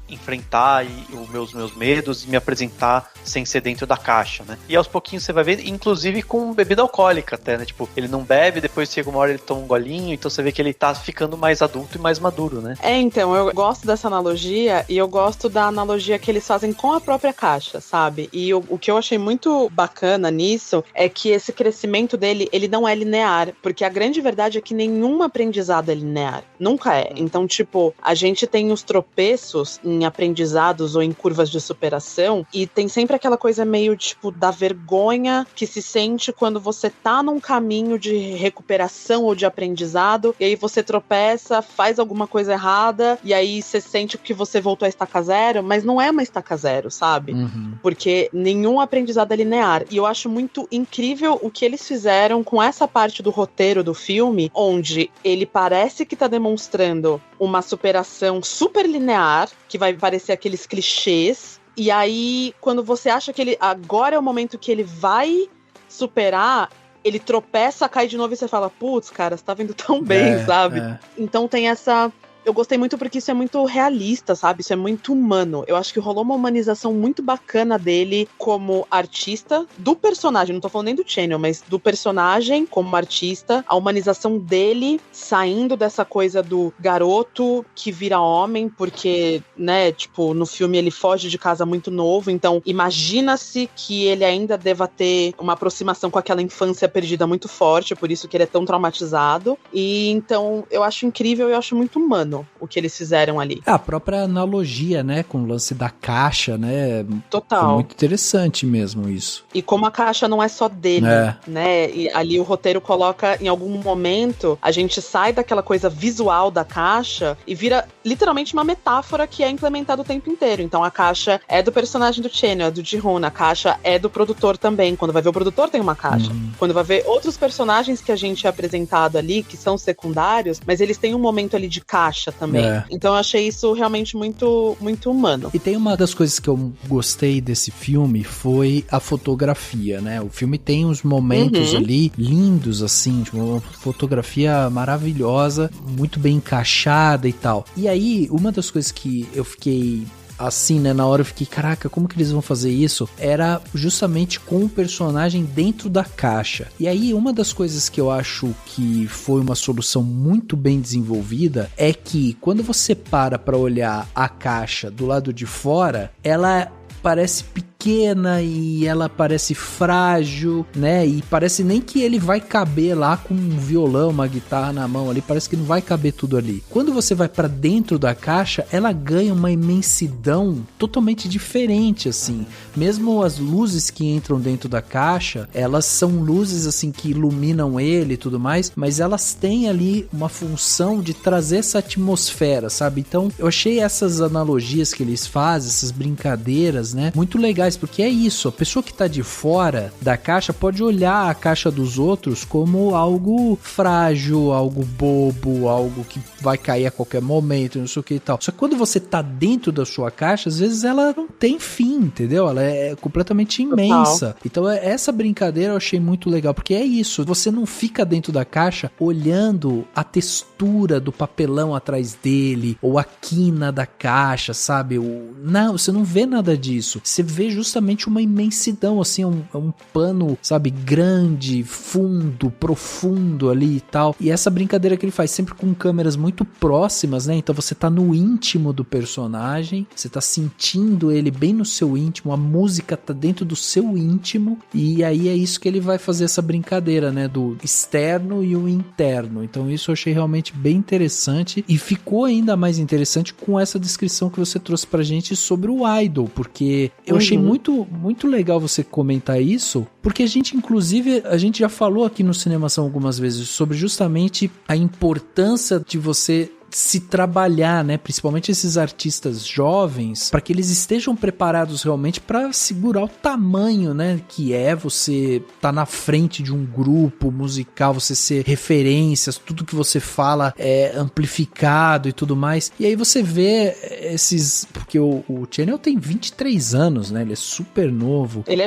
enfrentar os meus medos e me apresentar sem ser dentro da caixa, né? E aos pouquinhos você vai ver, inclusive com bebida alcoólica até, né? Tipo, ele não bebe, depois chega uma hora ele toma um golinho, então você vê que ele tá ficando mais adulto e mais maduro, né? Então, eu gosto dessa analogia e eu gosto da analogia que eles fazem com a própria caixa, sabe? E o que eu achei muito bacana nisso é que esse crescimento dele, ele não é linear, porque a grande verdade é que nenhum aprendizado é linear. Nunca é. Então, tipo, a gente tem os tropeços em aprendizados ou em curvas de superação, e tem sempre aquela coisa meio, tipo, da vergonha que se sente quando você tá num caminho de recuperação ou de aprendizado, e aí você tropeça, faz alguma coisa errada, e aí você sente que você voltou a estaca zero, mas não é uma estaca zero, sabe? Porque nenhum aprendizado é linear. E eu acho muito incrível o que eles fizeram com essa parte do roteiro do filme, onde ele parece que tá demonstrando uma superação super linear, que vai parecer aqueles clichês, e aí quando você acha que ele agora é o momento que ele vai superar, ele tropeça, cai de novo e você fala, putz, cara, você tá vindo tão bem, sabe? Então tem essa... Eu gostei muito porque isso é muito realista, sabe? Isso é muito humano. Eu acho que rolou uma humanização muito bacana dele como artista, do personagem, não tô falando nem do Channel, mas do personagem como artista, a humanização dele saindo dessa coisa do garoto que vira homem, porque, né, tipo, no filme ele foge de casa muito novo, então imagina-se que ele ainda deva ter uma aproximação com aquela infância perdida muito forte, por isso que ele é tão traumatizado. E então eu acho incrível e eu acho muito humano o que eles fizeram ali. A própria analogia, né, com o lance da caixa, né? Total. Foi muito interessante mesmo isso. E como a caixa não é só dele, né? E ali o roteiro coloca, em algum momento, a gente sai daquela coisa visual da caixa e vira literalmente uma metáfora que é implementada o tempo inteiro. Então a caixa é do personagem do Channel, é do Ji-hoon, a caixa é do produtor também. Quando vai ver o produtor tem uma caixa. Quando vai ver outros personagens que a gente é apresentado ali, que são secundários, mas eles têm um momento ali de caixa também. Então eu achei isso realmente muito, muito humano. E tem uma das coisas que eu gostei desse filme foi a fotografia, né? O filme tem uns momentos ali lindos, assim, tipo, uma fotografia maravilhosa, muito bem encaixada e tal. E aí, uma das coisas que eu fiquei... assim, né, na hora eu fiquei, caraca, como que eles vão fazer isso? Era justamente com o personagem dentro da caixa. E aí, uma das coisas que eu acho que foi uma solução muito bem desenvolvida é que quando você para pra olhar a caixa do lado de fora, ela parece pequena e ela parece frágil, né? E parece nem que ele vai caber lá com um violão, uma guitarra na mão ali, parece que não vai caber tudo ali. Quando você vai pra dentro da caixa, ela ganha uma imensidão totalmente diferente, assim. Mesmo as luzes que entram dentro da caixa, elas são luzes, assim, que iluminam ele e tudo mais, mas elas têm ali uma função de trazer essa atmosfera, sabe? Então, eu achei essas analogias que eles fazem, essas brincadeiras, né? Muito legais, legais, porque é isso, a pessoa que tá de fora da caixa pode olhar a caixa dos outros como algo frágil, algo bobo, algo que vai cair a qualquer momento, não sei o que e tal. Só que quando você tá dentro da sua caixa, às vezes ela não tem fim, entendeu? Ela é completamente imensa. Total. Então essa brincadeira eu achei muito legal, porque é isso, você não fica dentro da caixa olhando a textura do papelão atrás dele, ou a quina da caixa, sabe? Não, você não vê nada disso. Você vê justamente uma imensidão, assim, um pano, sabe, grande, fundo, profundo ali e tal. E essa brincadeira que ele faz sempre com câmeras muito próximas, né? Então você tá no íntimo do personagem, você tá sentindo ele bem no seu íntimo, a música tá dentro do seu íntimo, e aí é isso que ele vai fazer essa brincadeira, né? Do externo e o interno. Então isso eu achei realmente bem interessante, e ficou ainda mais interessante com essa descrição que você trouxe pra gente sobre o Idol, porque eu achei muito, muito legal você comentar isso, porque a gente, inclusive, a gente já falou aqui no Cinemação algumas vezes sobre justamente a importância de você se trabalhar, né, principalmente esses artistas jovens, para que eles estejam preparados realmente para segurar o tamanho, né, que é você tá na frente de um grupo musical, você ser referências, tudo que você fala é amplificado e tudo mais. E aí você vê esses, porque o Channel tem 23 anos, né, ele é super novo. Ele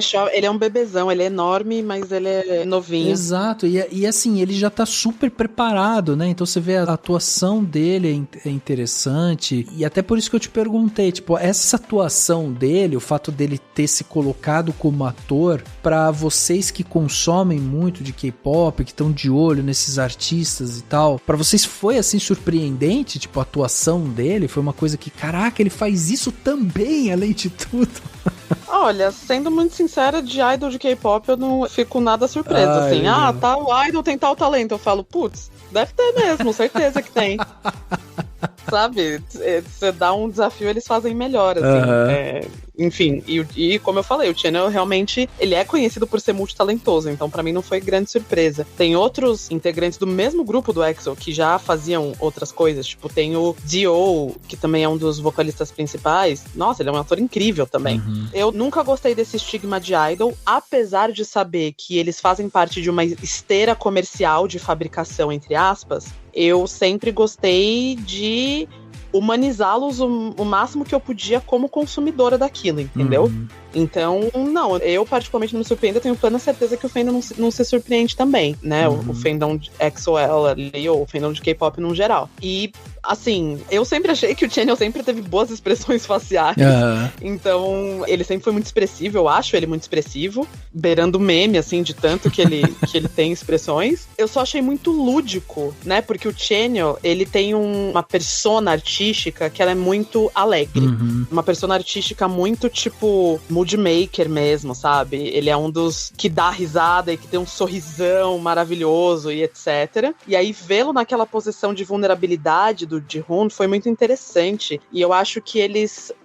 é um bebezão, ele é enorme, mas ele é novinho. Exato, e assim, ele já tá super preparado, né, então você vê a atuação dele é interessante, e até por isso que eu te perguntei, tipo, essa atuação dele, o fato dele ter se colocado como ator, pra vocês que consomem muito de K-pop, que estão de olho nesses artistas e tal, pra vocês foi assim surpreendente, tipo, a atuação dele? Foi uma coisa que, caraca, ele faz isso também, além de tudo. Olha, sendo muito sincera, de idol de K-pop eu não fico nada surpresa, assim. Tá, o idol tem tal talento. Eu falo, putz, deve ter mesmo, certeza que tem. Sabe? Você dá um desafio, eles fazem melhor, assim. Enfim, e como eu falei, o Channel realmente, ele é conhecido por ser multitalentoso, então pra mim não foi grande surpresa. Tem outros integrantes do mesmo grupo do EXO que já faziam outras coisas, tipo, tem o Dio, que também é um dos vocalistas principais. Nossa, ele é um ator incrível também. Eu nunca gostei desse estigma de idol, apesar de saber que eles fazem parte de uma esteira comercial de fabricação, entre aspas. Eu sempre gostei de humanizá-los o máximo que eu podia como consumidora daquilo, entendeu? Então, não, eu particularmente não me surpreendo, eu tenho plena certeza que o fandom não se surpreende também, né? O fandom de EXO-L ali, ou o fandom de K-pop no geral. E, assim, eu sempre achei que o Channel sempre teve boas expressões faciais. Então, ele sempre foi muito expressivo, eu acho ele muito expressivo, beirando meme, assim, de tanto que ele tem expressões. Eu só achei muito lúdico, né? Porque o Channel, ele tem uma persona artística que ela é muito alegre. Uma persona artística muito, tipo, mood maker mesmo, sabe? Ele é um dos que dá risada e que tem um sorrisão maravilhoso e etc. E aí vê-lo naquela posição de vulnerabilidade do Ji-hoon foi muito interessante. E eu acho que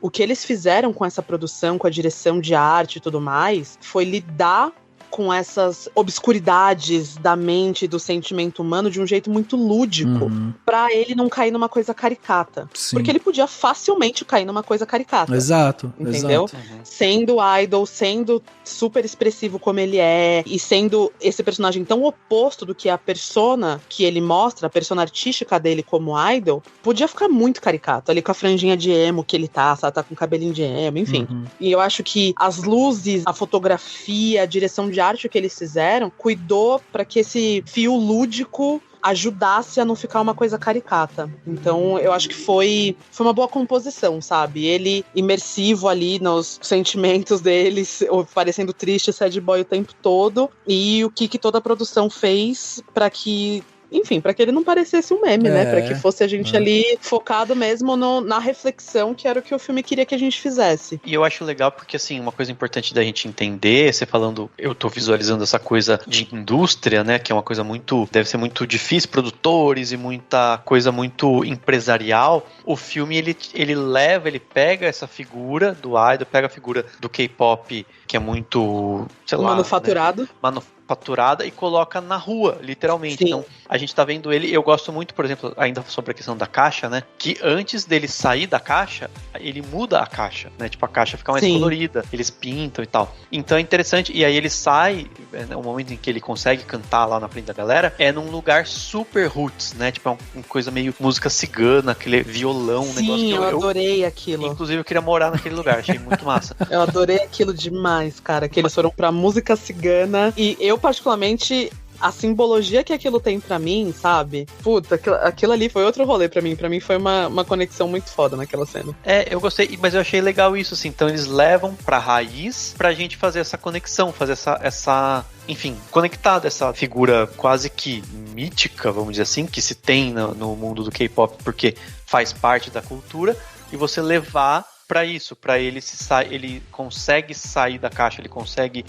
o que eles fizeram com essa produção, com a direção de arte e tudo mais, foi lidar com essas obscuridades da mente e do sentimento humano de um jeito muito lúdico, pra ele não cair numa coisa caricata. Sim. Porque ele podia facilmente cair numa coisa caricata. Exato. Entendeu? Sendo idol, sendo super expressivo como ele é, e sendo esse personagem tão oposto do que a persona que ele mostra, a persona artística dele como idol, podia ficar muito caricato, ali com a franjinha de emo que ele tá com o cabelinho de emo, enfim. E eu acho que as luzes, a fotografia, a direção de arte que eles fizeram, cuidou para que esse fio lúdico ajudasse a não ficar uma coisa caricata. Então, eu acho que foi uma boa composição, sabe? Ele imersivo ali nos sentimentos deles, parecendo triste, sad boy o tempo todo, e o que toda a produção fez para que... Enfim, pra que ele não parecesse um meme, né? Pra que fosse a gente ali focado mesmo na reflexão, que era o que o filme queria que a gente fizesse. E eu acho legal porque, assim, uma coisa importante da gente entender, você falando, eu tô visualizando essa coisa de indústria, né? Que é uma coisa deve ser muito difícil, produtores e muita coisa muito empresarial. O filme, ele pega essa figura do idol, pega a figura do K-pop, que é muito, sei lá... Manufaturado. Né? Manufaturada e coloca na rua, literalmente. Sim. Então, a gente tá vendo ele, eu gosto muito, por exemplo, ainda sobre a questão da caixa, né, que antes dele sair da caixa, ele muda a caixa, né? Tipo, a caixa fica mais Sim. colorida, eles pintam e tal. Então é interessante, e aí ele sai, o momento em que ele consegue cantar lá na frente da galera, é num lugar super roots, né? Tipo, é uma coisa meio música cigana, aquele violão, um negócio Sim, que eu adorei aquilo. inclusive eu queria morar naquele lugar, achei muito massa. Eu adorei aquilo demais, cara. Que eles foram pra música cigana. E eu, particularmente, a simbologia que aquilo tem pra mim, sabe? Puta, aquilo ali foi outro rolê pra mim. Pra mim foi uma conexão muito foda naquela cena. Eu gostei, mas eu achei legal isso, assim. Então eles levam pra raiz pra gente fazer essa conexão, fazer essa enfim, conectar dessa figura quase que mítica, vamos dizer assim, que se tem no mundo do K-pop, porque faz parte da cultura, e você levar pra isso, pra ele ele consegue sair da caixa, ele consegue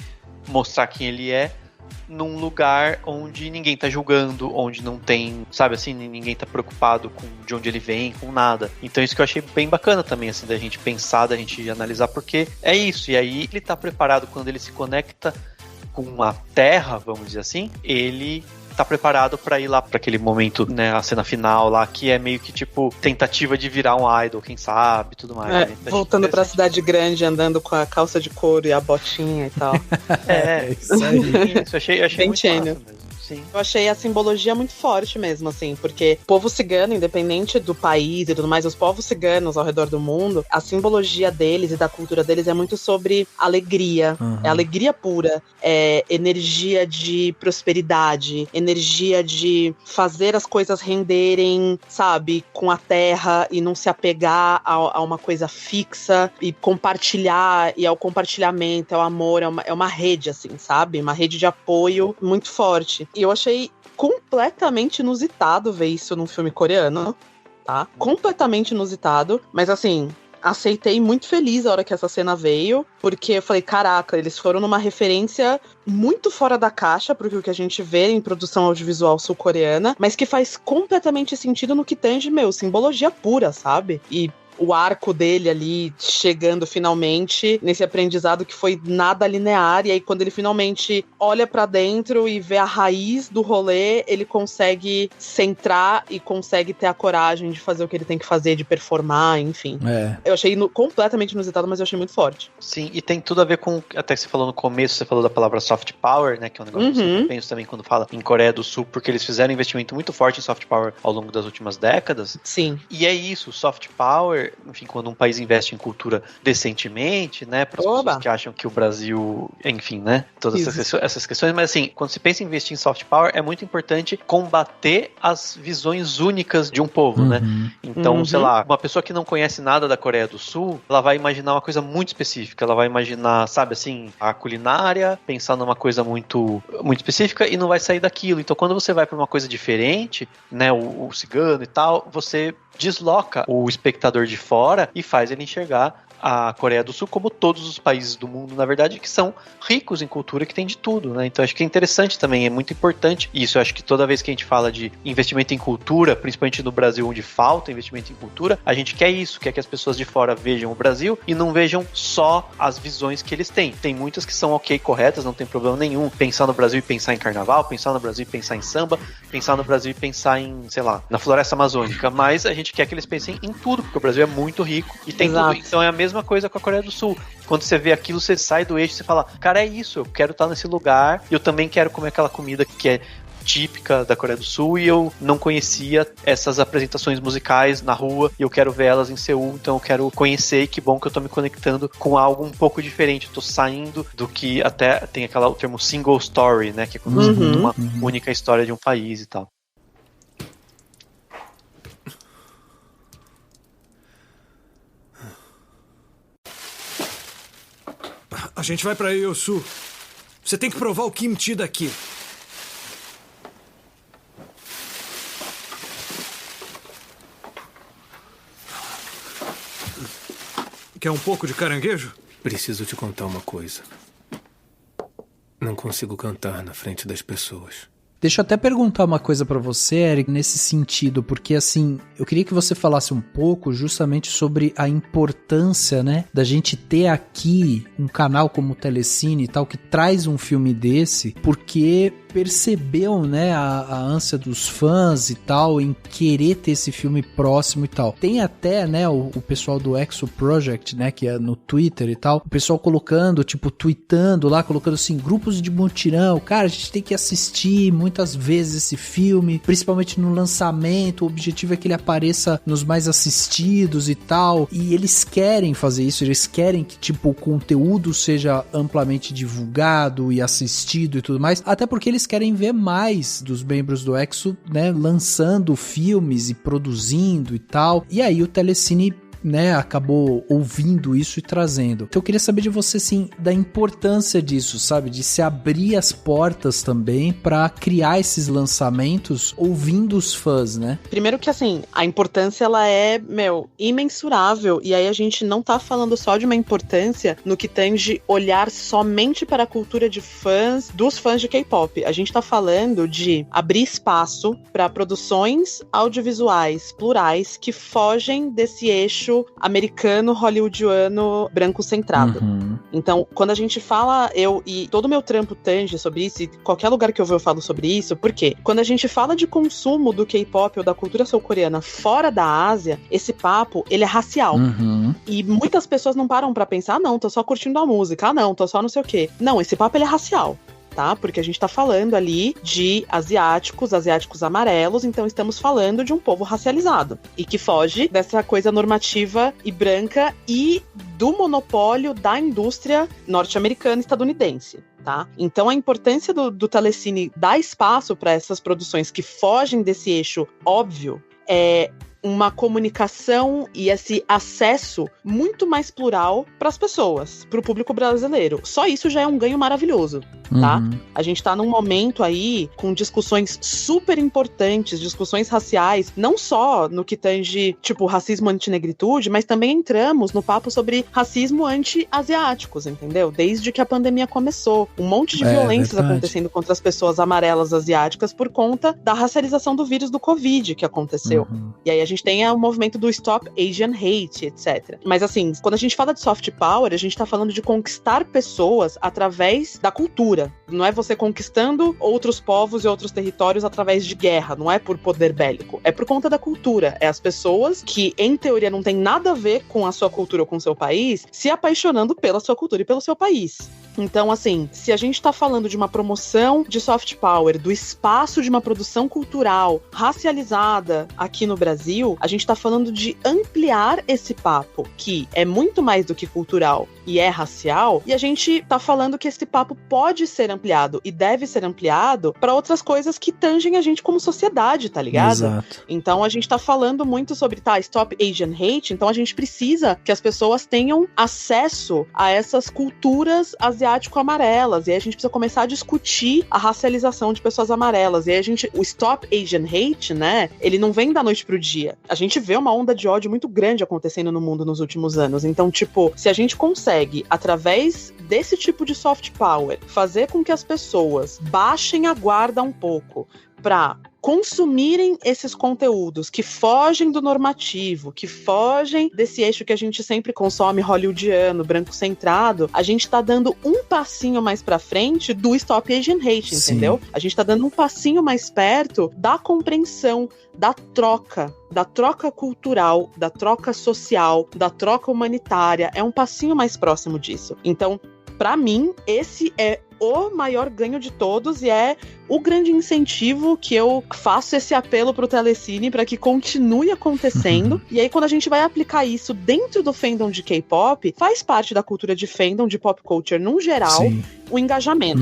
mostrar quem ele é num lugar onde ninguém tá julgando, onde não tem, sabe assim, ninguém tá preocupado com de onde ele vem, com nada. Então isso que eu achei bem bacana também, assim, da gente pensar, da gente analisar, porque é isso, e aí ele tá preparado quando ele se conecta com a terra, vamos dizer assim, ele tá preparado pra ir lá pra aquele momento, né, a cena final lá, que é meio que tipo tentativa de virar um idol, quem sabe, tudo mais. Né? Voltando pra cidade grande, andando com a calça de couro e a botinha e tal. Isso aí. Isso achei Bem muito gênio. massa mesmo. Sim. Eu achei a simbologia muito forte mesmo, assim, porque o povo cigano, independente do país e tudo mais, os povos ciganos ao redor do mundo, a simbologia deles e da cultura deles é muito sobre alegria. É alegria pura, é energia de prosperidade, energia de fazer as coisas renderem, sabe, com a terra e não se apegar a uma coisa fixa e compartilhar, e ao compartilhamento, ao amor, é uma rede, assim, sabe? Uma rede de apoio muito forte. E eu achei completamente inusitado ver isso num filme coreano, tá? Completamente inusitado, mas assim, aceitei muito feliz a hora que essa cena veio, porque eu falei, caraca, eles foram numa referência muito fora da caixa pro que a gente vê em produção audiovisual sul-coreana, mas que faz completamente sentido no que tange, simbologia pura, sabe? E o arco dele ali chegando finalmente nesse aprendizado que foi nada linear, e aí quando ele finalmente olha pra dentro e vê a raiz do rolê, ele consegue centrar e consegue ter a coragem de fazer o que ele tem que fazer, de performar, enfim. Eu achei completamente inusitado, mas eu achei muito forte. Sim, e tem tudo a ver com, até que você falou no começo, você falou da palavra soft power, né, que é um negócio que eu penso também quando fala em Coreia do Sul, porque eles fizeram um investimento muito forte em soft power ao longo das últimas décadas. Sim. E é isso, soft power, enfim, quando um país investe em cultura decentemente, né, para as pessoas que acham que o Brasil, enfim, né, todas essas questões, mas assim, quando se pensa em investir em soft power, é muito importante combater as visões únicas de um povo, né? Então, sei lá, uma pessoa que não conhece nada da Coreia do Sul, ela vai imaginar uma coisa muito específica, ela vai imaginar, sabe, assim, a culinária, pensar numa coisa muito, muito específica e não vai sair daquilo. Então, quando você vai para uma coisa diferente, né, o cigano e tal, você desloca o espectador de fora e faz ele enxergar a Coreia do Sul, como todos os países do mundo, na verdade, que são ricos em cultura, que tem de tudo, né? Então acho que é interessante também, é muito importante isso. Eu acho que toda vez que a gente fala de investimento em cultura, principalmente no Brasil, onde falta investimento em cultura, a gente quer isso, quer que as pessoas de fora vejam o Brasil e não vejam só as visões que eles têm. Tem muitas que são ok, corretas, não tem problema nenhum. Pensar no Brasil e pensar em carnaval, pensar no Brasil e pensar em samba, pensar no Brasil e pensar em, sei lá, na floresta amazônica, mas a gente quer que eles pensem em tudo, porque o Brasil é muito rico e tem tudo. Então é a mesma coisa com a Coreia do Sul. Quando você vê aquilo, você sai do eixo e você fala, cara, é isso, eu quero estar nesse lugar, eu também quero comer aquela comida que é típica da Coreia do Sul e eu não conhecia essas apresentações musicais na rua e eu quero ver elas em Seul, então eu quero conhecer e que bom que eu tô me conectando com algo um pouco diferente, eu tô saindo do que até tem o termo single story, né, que é quando você conta uma única história de um país e tal. A gente vai pra Yeosu. Você tem que provar o kimchi daqui. Quer um pouco de caranguejo? Preciso te contar uma coisa. Não consigo cantar na frente das pessoas. Deixa eu até perguntar uma coisa pra você, Eric, nesse sentido, porque assim, eu queria que você falasse um pouco justamente sobre a importância, né, da gente ter aqui um canal como o Telecine e tal, que traz um filme desse, porque percebeu, né, a ânsia dos fãs e tal, em querer ter esse filme próximo e tal. Tem até, né, o pessoal do Exo Project, né, que é no Twitter e tal, o pessoal colocando, tipo, tweetando lá, colocando assim, grupos de mutirão, cara, a gente tem que assistir muitas vezes esse filme, principalmente no lançamento, o objetivo é que ele apareça nos mais assistidos e tal, e eles querem fazer isso, eles querem que, tipo, o conteúdo seja amplamente divulgado e assistido e tudo mais, até porque eles querem ver mais dos membros do Exo, né, lançando filmes e produzindo e tal, e aí o Telecine, né, acabou ouvindo isso e trazendo. Então eu queria saber de você, assim, da importância disso, sabe? De se abrir as portas também pra criar esses lançamentos ouvindo os fãs, né? Primeiro que, assim, a importância, ela é, imensurável. E aí a gente não tá falando só de uma importância no que tange olhar somente para a cultura de fãs, dos fãs de K-pop. A gente tá falando de abrir espaço para produções audiovisuais plurais que fogem desse eixo americano, hollywoodiano, branco centrado. Então, quando a gente fala, eu e todo o meu trampo tange sobre isso, e qualquer lugar que eu vou eu falo sobre isso, porque quando a gente fala de consumo do K-pop ou da cultura sul-coreana fora da Ásia, esse papo, ele é racial. E muitas pessoas não param pra pensar, não, tô só curtindo a música, não, tô só não sei o quê. Não, esse papo, ele é racial. Tá? Porque a gente tá falando ali de asiáticos amarelos, então estamos falando de um povo racializado e que foge dessa coisa normativa e branca e do monopólio da indústria norte-americana e estadunidense. Tá? Então a importância do Telecine dar espaço para essas produções que fogem desse eixo óbvio é uma comunicação e esse acesso muito mais plural para as pessoas, para o público brasileiro. Só isso já é um ganho maravilhoso, tá? A gente tá num momento aí com discussões super importantes, discussões raciais, não só no que tange, tipo, racismo anti-negritude, mas também entramos no papo sobre racismo anti-asiáticos, entendeu? Desde que a pandemia começou. Um monte de violências acontecendo contra as pessoas amarelas asiáticas por conta da racialização do vírus do Covid que aconteceu. E aí a gente tem o movimento do Stop Asian Hate, etc. Mas assim, quando a gente fala de soft power, a gente tá falando de conquistar pessoas através da cultura. Não é você conquistando outros povos e outros territórios através de guerra, não é por poder bélico. É por conta da cultura. É as pessoas que, em teoria, não tem nada a ver com a sua cultura ou com o seu país, se apaixonando pela sua cultura e pelo seu país. Então, assim, se a gente tá falando de uma promoção de soft power, do espaço de uma produção cultural racializada aqui no Brasil, a gente tá falando de ampliar esse papo, que é muito mais do que cultural e é racial, e a gente tá falando que esse papo pode ser ampliado e deve ser ampliado para outras coisas que tangem a gente como sociedade, tá ligado? Exato. Então a gente tá falando muito sobre, Stop Asian Hate, então a gente precisa que as pessoas tenham acesso a essas culturas asiático-amarelas, e aí a gente precisa começar a discutir a racialização de pessoas amarelas, e aí o Stop Asian Hate, né, ele não vem da noite pro dia. A gente vê uma onda de ódio muito grande acontecendo no mundo nos últimos anos, então, tipo, se a gente consegue, através desse tipo de soft power, fazer com que as pessoas baixem a guarda um pouco pra consumirem esses conteúdos que fogem do normativo, que fogem desse eixo que a gente sempre consome, hollywoodiano, branco centrado, a gente tá dando um passinho mais pra frente do Stop Asian Hate, entendeu? A gente tá dando um passinho mais perto da compreensão, da troca cultural, da troca social, da troca humanitária, é um passinho mais próximo disso. Então, pra mim, esse é o maior ganho de todos e é o grande incentivo que eu faço esse apelo pro Telecine para que continue acontecendo. E aí, quando a gente vai aplicar isso dentro do fandom de K-pop, faz parte da cultura de fandom, de pop culture num geral, o engajamento.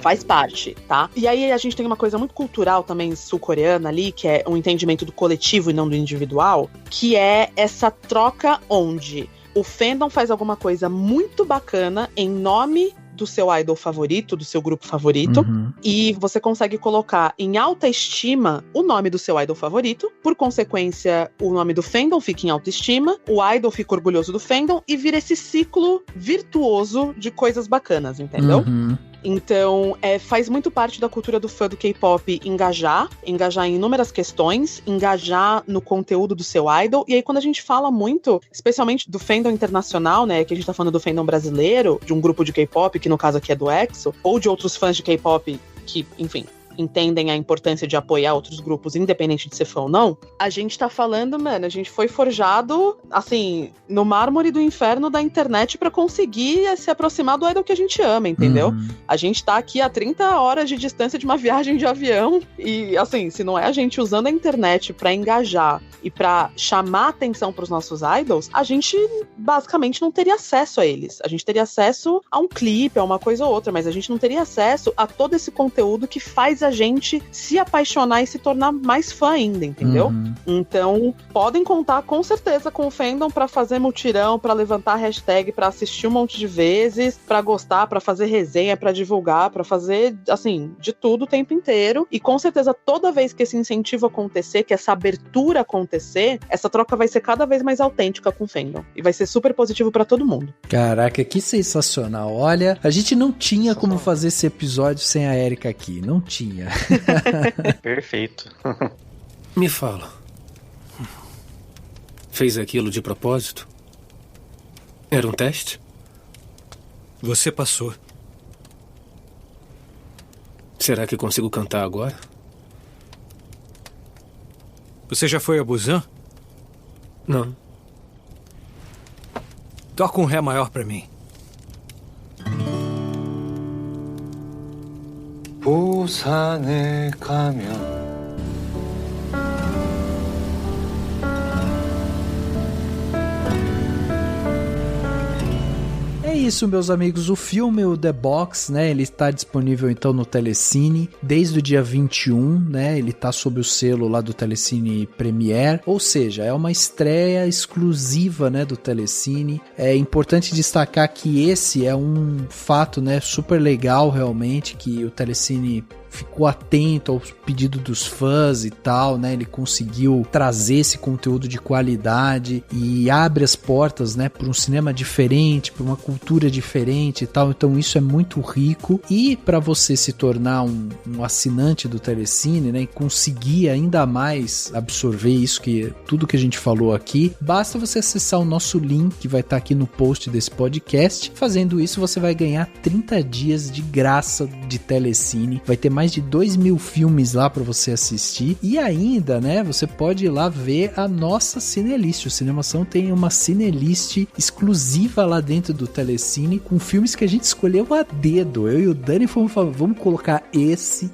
Faz parte, tá? E aí a gente tem uma coisa muito cultural também sul-coreana ali, que é um entendimento do coletivo e não do individual, que é essa troca onde o fandom faz alguma coisa muito bacana em nome do seu idol favorito, do seu grupo favorito, e você consegue colocar em alta estima o nome do seu idol favorito, por consequência, o nome do fandom fica em alta estima, o idol fica orgulhoso do fandom e vira esse ciclo virtuoso de coisas bacanas, entendeu? Então, faz muito parte da cultura do fã do K-pop engajar em inúmeras questões, engajar no conteúdo do seu idol, e aí quando a gente fala muito, especialmente do fandom internacional, né, que a gente tá falando do fandom brasileiro, de um grupo de K-pop, que no caso aqui é do EXO, ou de outros fãs de K-pop que, enfim, entendem a importância de apoiar outros grupos, independente de ser fã ou não, a gente tá falando, mano, a gente foi forjado, assim, no mármore do inferno da internet pra conseguir se aproximar do idol que a gente ama, entendeu? A gente tá aqui a 30 horas de distância de uma viagem de avião e, assim, se não é a gente usando a internet pra engajar e pra chamar atenção pros nossos idols, a gente basicamente não teria acesso a eles. A gente teria acesso a um clipe, a uma coisa ou outra, mas a gente não teria acesso a todo esse conteúdo que faz a gente se apaixonar e se tornar mais fã ainda, entendeu? Então, podem contar com certeza com o fandom pra fazer mutirão, pra levantar hashtag, pra assistir um monte de vezes, pra gostar, pra fazer resenha, pra divulgar, pra fazer, assim, de tudo o tempo inteiro. E com certeza, toda vez que esse incentivo acontecer, que essa abertura acontecer, essa troca vai ser cada vez mais autêntica com o fandom. E vai ser super positivo pra todo mundo. Caraca, que sensacional. Olha, a gente não tinha como fazer esse episódio sem a Erika aqui. Não tinha. Perfeito. Me fala. Fez aquilo de propósito? Era um teste? Você passou. Será que consigo cantar agora? Você já foi a Busan? Não. Toca um ré maior pra mim. 부산에 가면 É isso, meus amigos, o filme, o The Box, né, ele está disponível então no Telecine desde o dia 21, né, ele tá sob o selo lá do Telecine Premiere, ou seja, é uma estreia exclusiva, né, do Telecine. É importante destacar que esse é um fato, né, super legal realmente, que o Telecine ficou atento ao pedido dos fãs e tal, né? Ele conseguiu trazer esse conteúdo de qualidade e abre as portas, né, para um cinema diferente, para uma cultura diferente e tal. Então isso é muito rico. E para você se tornar um assinante do Telecine, né, e conseguir ainda mais absorver isso, que tudo que a gente falou aqui, basta você acessar o nosso link que vai estar aqui no post desse podcast. Fazendo isso, você vai ganhar 30 dias de graça de Telecine. Vai ter mais de 2.000 filmes lá para você assistir e ainda, né, você pode ir lá ver a nossa Cinelist. O Cinemação tem uma Cinelist exclusiva lá dentro do Telecine com filmes que a gente escolheu a dedo. Eu e o Dani fomos falar, vamos colocar esse,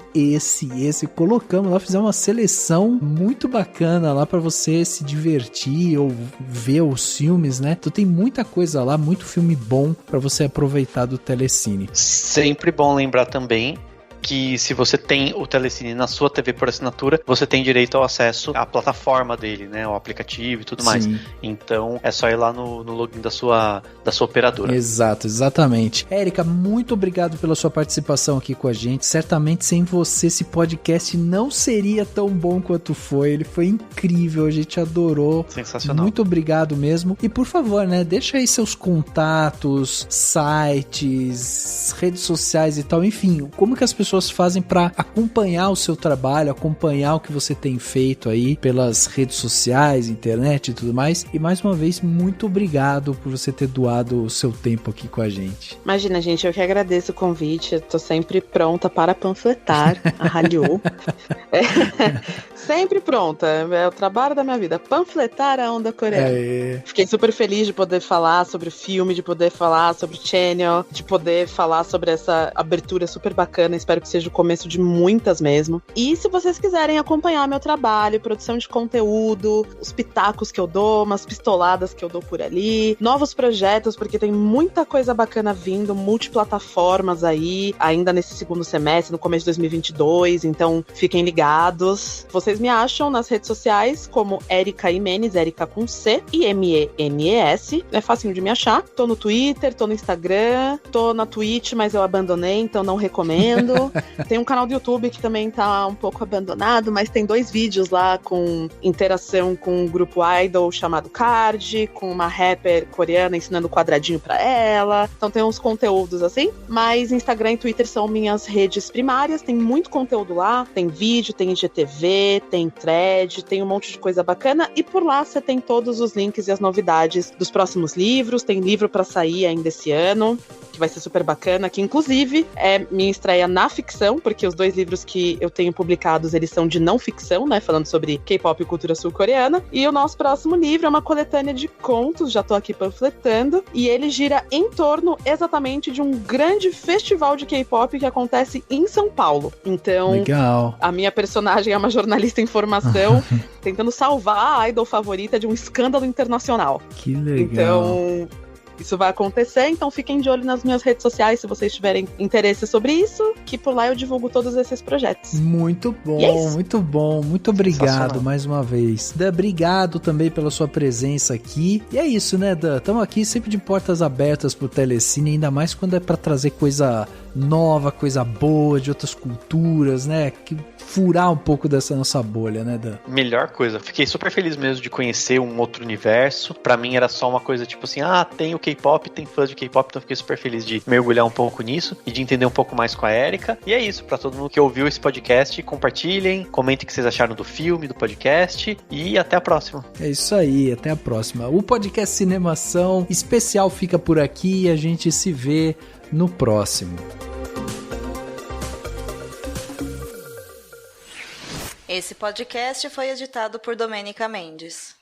colocamos lá, fizemos uma seleção muito bacana lá para você se divertir ou ver os filmes, né? Então tem muita coisa lá, muito filme bom para você aproveitar do Telecine. Sempre bom lembrar também que se você tem o Telecine na sua TV por assinatura, você tem direito ao acesso à plataforma dele, né, o aplicativo e tudo mais. Então é só ir lá no login da sua operadora. Exato, exatamente. Érica, muito obrigado pela sua participação aqui com a gente. Certamente sem você esse podcast não seria tão bom quanto foi. Ele foi incrível, a gente adorou. Sensacional. Muito obrigado mesmo. E por favor, né, deixa aí seus contatos, sites, redes sociais e tal. Enfim, como que as pessoas fazem para acompanhar o seu trabalho, acompanhar o que você tem feito aí pelas redes sociais, internet e tudo mais. E mais uma vez, muito obrigado por você ter doado o seu tempo aqui com a gente. Imagina, gente, eu que agradeço o convite. Eu tô sempre pronta para panfletar a Hallyu. Sempre pronta. É o trabalho da minha vida. Panfletar a onda coreana. Fiquei super feliz de poder falar sobre o filme, de poder falar sobre o channel, de poder falar sobre essa abertura super bacana. Espero que seja o começo de muitas mesmo. E se vocês quiserem acompanhar meu trabalho, produção de conteúdo, os pitacos que eu dou, umas pistoladas que eu dou por ali, novos projetos, porque tem muita coisa bacana vindo, multiplataformas aí, ainda nesse segundo semestre, no começo de 2022, então fiquem ligados. Vocês me acham nas redes sociais como Erika Imenes, Erika com C, I-M-E-N-E-S, é facinho de me achar. Tô no Twitter, tô no Instagram, tô na Twitch, mas eu abandonei, então não recomendo. Tem um canal do YouTube que também tá um pouco abandonado, mas tem 2 vídeos lá com interação com um grupo idol chamado Card, com uma rapper coreana ensinando quadradinho pra ela. Então tem uns conteúdos assim, mas Instagram e Twitter são minhas redes primárias, tem muito conteúdo lá, tem vídeo, tem IGTV, tem thread, tem um monte de coisa bacana, e por lá você tem todos os links e as novidades dos próximos livros. Tem livro pra sair ainda esse ano, que vai ser super bacana, que inclusive é minha estreia na ficção, porque os 2 livros que eu tenho publicados, eles são de não ficção, né, falando sobre K-pop e cultura sul-coreana. E o nosso próximo livro é uma coletânea de contos, já tô aqui panfletando, e ele gira em torno exatamente de um grande festival de K-pop que acontece em São Paulo. Então, legal. A minha personagem é uma jornalista em formação tentando salvar a idol favorita de um escândalo internacional. Que legal. Então, isso vai acontecer, então fiquem de olho nas minhas redes sociais se vocês tiverem interesse sobre isso, que por lá eu divulgo todos esses projetos. Muito bom, muito bom. Muito obrigado mais uma vez. Dan, obrigado também pela sua presença aqui. E é isso, né, Dan? Estamos aqui sempre de portas abertas pro Telecine, ainda mais quando é pra trazer coisa nova, coisa boa, de outras culturas, né? Que furar um pouco dessa nossa bolha, né, Dan? Melhor coisa. Fiquei super feliz mesmo de conhecer um outro universo. Pra mim era só uma coisa tipo assim, tem o K-pop, tem fãs de K-pop, então fiquei super feliz de mergulhar um pouco nisso e de entender um pouco mais com a Erika. E é isso, pra todo mundo que ouviu esse podcast, compartilhem, comentem o que vocês acharam do filme, do podcast e até a próxima. É isso aí, até a próxima. O podcast Cinemação especial fica por aqui e a gente se vê no próximo. Esse podcast foi editado por Domênica Mendes.